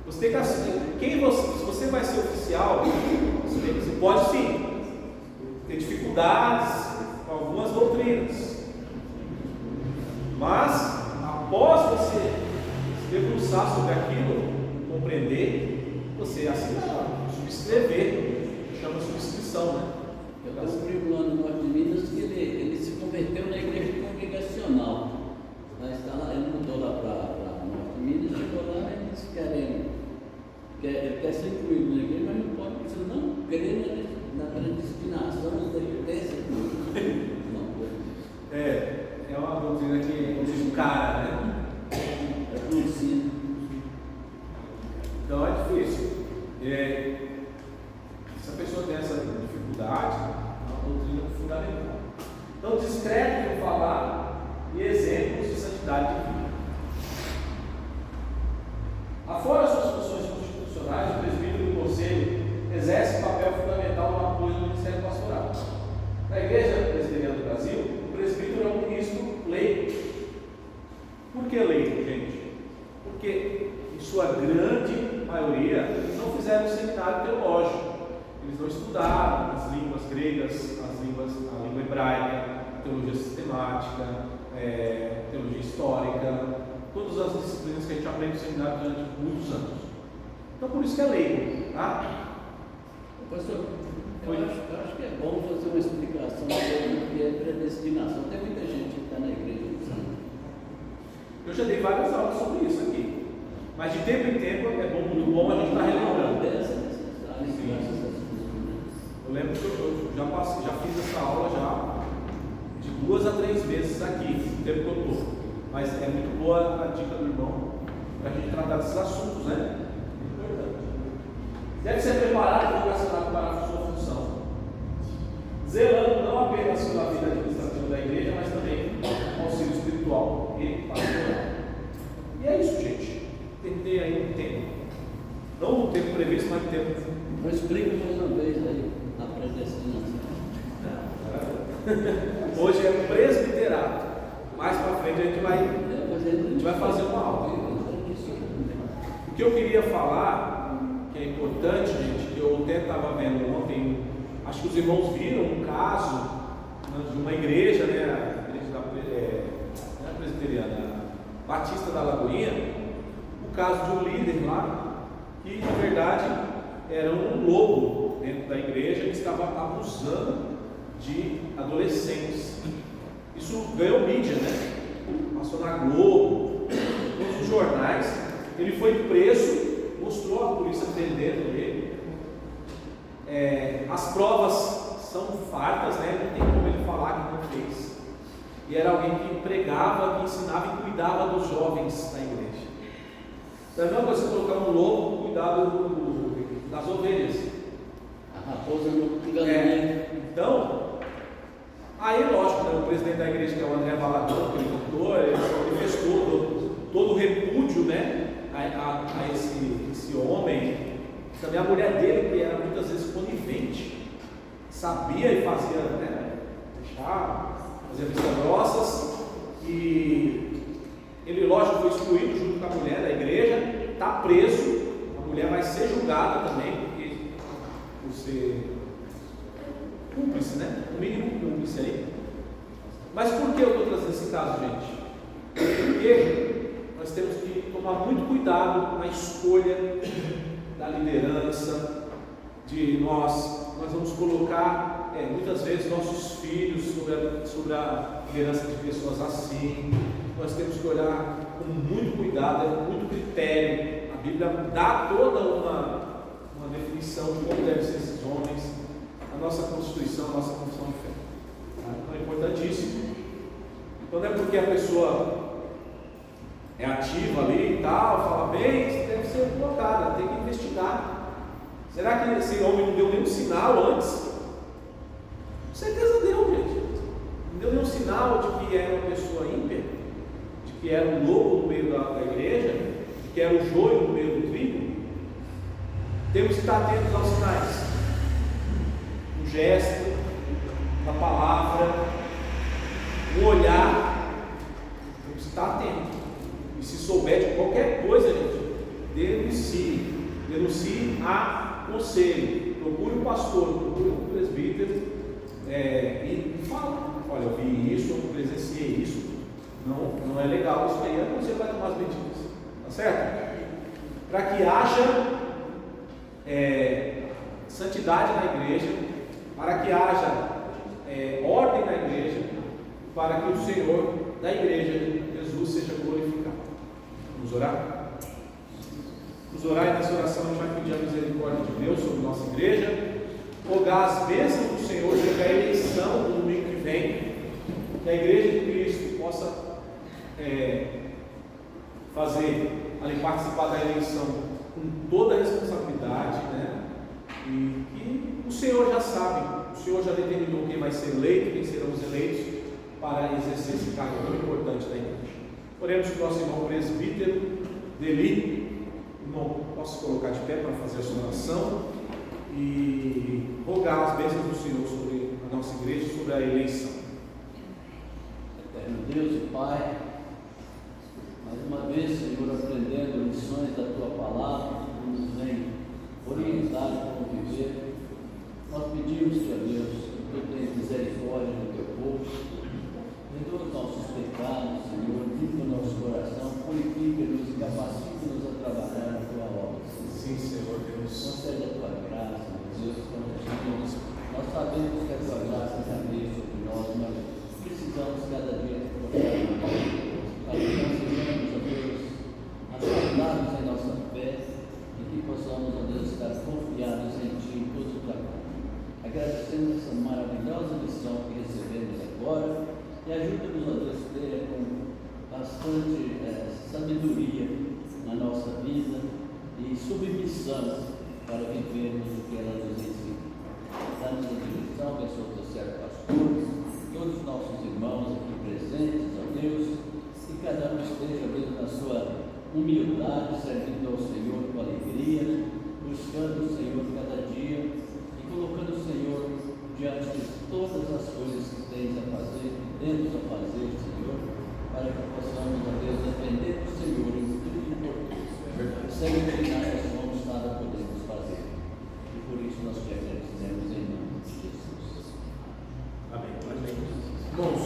Você tem que se você vai ser oficial, você pode sim ter dificuldades com algumas doutrinas, mas após você se debruçar sobre aquilo, compreender, você assinar, subscrever, chama subscrição, né? Eu tenho um primo lá no norte de Minas que ele se converteu na igreja congregacional. Ele mudou lá para o norte de Minas, chegou lá e eles ele quer ser incluído na igreja, mas não pode, porque você não crê na predestinação da evidência. Não pode. É uma doutrina que diz o cara, né? É conhecido. Então é difícil. Se a pessoa tem essa dificuldade, é uma doutrina fundamental. Então, discreto em falar e exemplos de santidade divina. Afora suas funções constitucionais, o presbítero do conselho exerce papel fundamental no apoio do ministério pastoral. Na Igreja Presbiteriana do Brasil, o presbítero é um ministro leigo. Por que leigo, gente? Porque, em sua grande maioria, eles não fizeram seminário teológico. Eles não estudaram as línguas gregas, a língua hebraica, a teologia sistemática, teologia histórica, todas as disciplinas que a gente aprende no seminário durante muitos anos. Então, por isso que é leigo, tá? Pastor, eu acho que é bom fazer uma explicação sobre o que é predestinação. Tem muita gente que está na igreja. Eu já dei várias aulas sobre isso aqui, mas de tempo em tempo é muito bom a gente estar relembrando. Eu lembro que eu já fiz essa aula já de 2 a 3 vezes aqui, no tempo que eu estou. Mas é muito boa a dica do irmão para a gente tratar desses assuntos, né? Importante. Deve ser preparado e vocacionado para a sua função, zelando não apenas pela vida administrativa da igreja, mas também auxílio espiritual e pastoral. E é isso, gente. Tem que ter aí um tempo. Não no tempo previsto, mas no tempo. Eu explico mais uma vez aí a predestinação. Hoje é presbiterato. Mais para frente a gente vai fazer uma aula. O que eu queria falar, que é importante, gente, que eu até estava vendo ontem, acho que os irmãos viram um caso de uma igreja, né, a igreja presbiteriana Batista da Lagoinha, o caso de um líder lá, que na verdade era um lobo dentro da igreja que estava abusando de adolescentes. Isso ganhou mídia, né? Passou na Globo, todos os jornais. Ele foi preso, mostrou a polícia prendendo ele. As provas são fartas, né? Não tem como ele falar que não fez. E era alguém que pregava, que ensinava e cuidava dos jovens da igreja. Então, não é você colocar um lobo, cuidado das ovelhas. A raposa não fica Então, aí lógico, né, o presidente da igreja, que é o André Valadão, que ele cantor, ele fez todo o repúdio, né, a esse homem. Também a mulher dele, que era muitas vezes conivente, sabia e fazia, né, fazia vistas grossas, e ele, lógico, foi excluído junto com a mulher da igreja, está preso, a mulher vai ser julgada também, porque por ser cúmplice, né? No mínimo cúmplice aí. Mas por que eu estou trazendo esse caso, gente? Porque nós temos que tomar muito cuidado na escolha da liderança, de nós vamos colocar muitas vezes nossos filhos sobre a liderança de pessoas assim. Nós temos que olhar com muito cuidado, muito critério. A Bíblia dá toda uma definição de como devem ser esses homens, a nossa Constituição, a nossa confissão de fé. Então é importantíssimo. Então não é porque a pessoa é ativa ali e tal, fala bem, isso deve ser colocada, tem que investigar. Será que esse homem não deu nenhum sinal antes? Com certeza deu, gente. Não deu nenhum sinal de que era uma pessoa ímpia, de que era um lobo no meio da igreja, de que era o joio no meio do trigo. Temos que estar atentos aos sinais, no gesto, na palavra, no olhar. Temos que estar atentos. E se souber de qualquer coisa, gente, denuncie a conselho. Procure o pastor, procure o presbítero e fala: olha, eu vi isso, eu presenciei isso, não é legal isso aí. Aí você vai tomar as medidas, tá certo? Para que haja santidade na igreja, para que haja ordem na igreja, para que o Senhor da igreja, Jesus, seja glorificado. Vamos orar? Vamos orar, e nessa oração a gente vai pedir a misericórdia de Deus sobre nossa igreja, rogar as bênçãos do Senhor sobre a eleição do domingo que vem, que a igreja de Cristo possa participar da eleição com toda a responsabilidade, né? E que o Senhor já sabe, o Senhor já determinou quem vai ser eleito, quem serão os eleitos para exercer esse cargo tão importante da igreja. Oremos para o nosso irmão presbítero Deli. Irmão, posso colocar de pé para fazer a sua oração e rogar as bênçãos do Senhor sobre a nossa igreja, sobre a eleição. Eterno Deus e Pai, mais uma vez, Senhor, aprendendo lições da Tua palavra, que nos vem orientar como viver, nós pedimos-te, ó Deus, que Tu tenhas misericórdia do Teu povo, perdoa os nossos pecados, Senhor, limpa o nosso coração, purifica-nos e capacita-nos a trabalhar na Tua obra. Sim, Senhor Deus. Concede a Tua graça, meu Deus, nós sabemos que a Tua graça já veio sobre nós, mas precisamos cada dia reforçar para que nós sejamos, ó Deus, acertados em nossa fé e que possamos, ó Deus, estar confiados em Ti em todo o trabalho. Agradecemos essa maravilhosa lição que recebemos agora e ajuda-nos, ó Deus, a ter com bastante sabedoria na nossa vida e submissão para vivermos o que ela nos ensina. Dá-nos a direção, abençoa o Teu servo pastor, todos os nossos irmãos aqui presentes, ó Deus, que cada um esteja, ó Deus, na sua humildade, servindo ao Senhor com alegria, buscando o Senhor cada dia e colocando o Senhor diante de todas as coisas que tens a fazer, que temos a fazer, Senhor, para que possamos, ó Deus, depender do Senhor em tudo e por tudo. Sem Ti nada somos, nada podemos fazer. E por isso nós te agradecemos em nome de Jesus. Amém. Irmãos,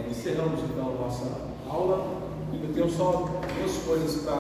encerramos então a nossa aula. Eu tenho só duas coisas para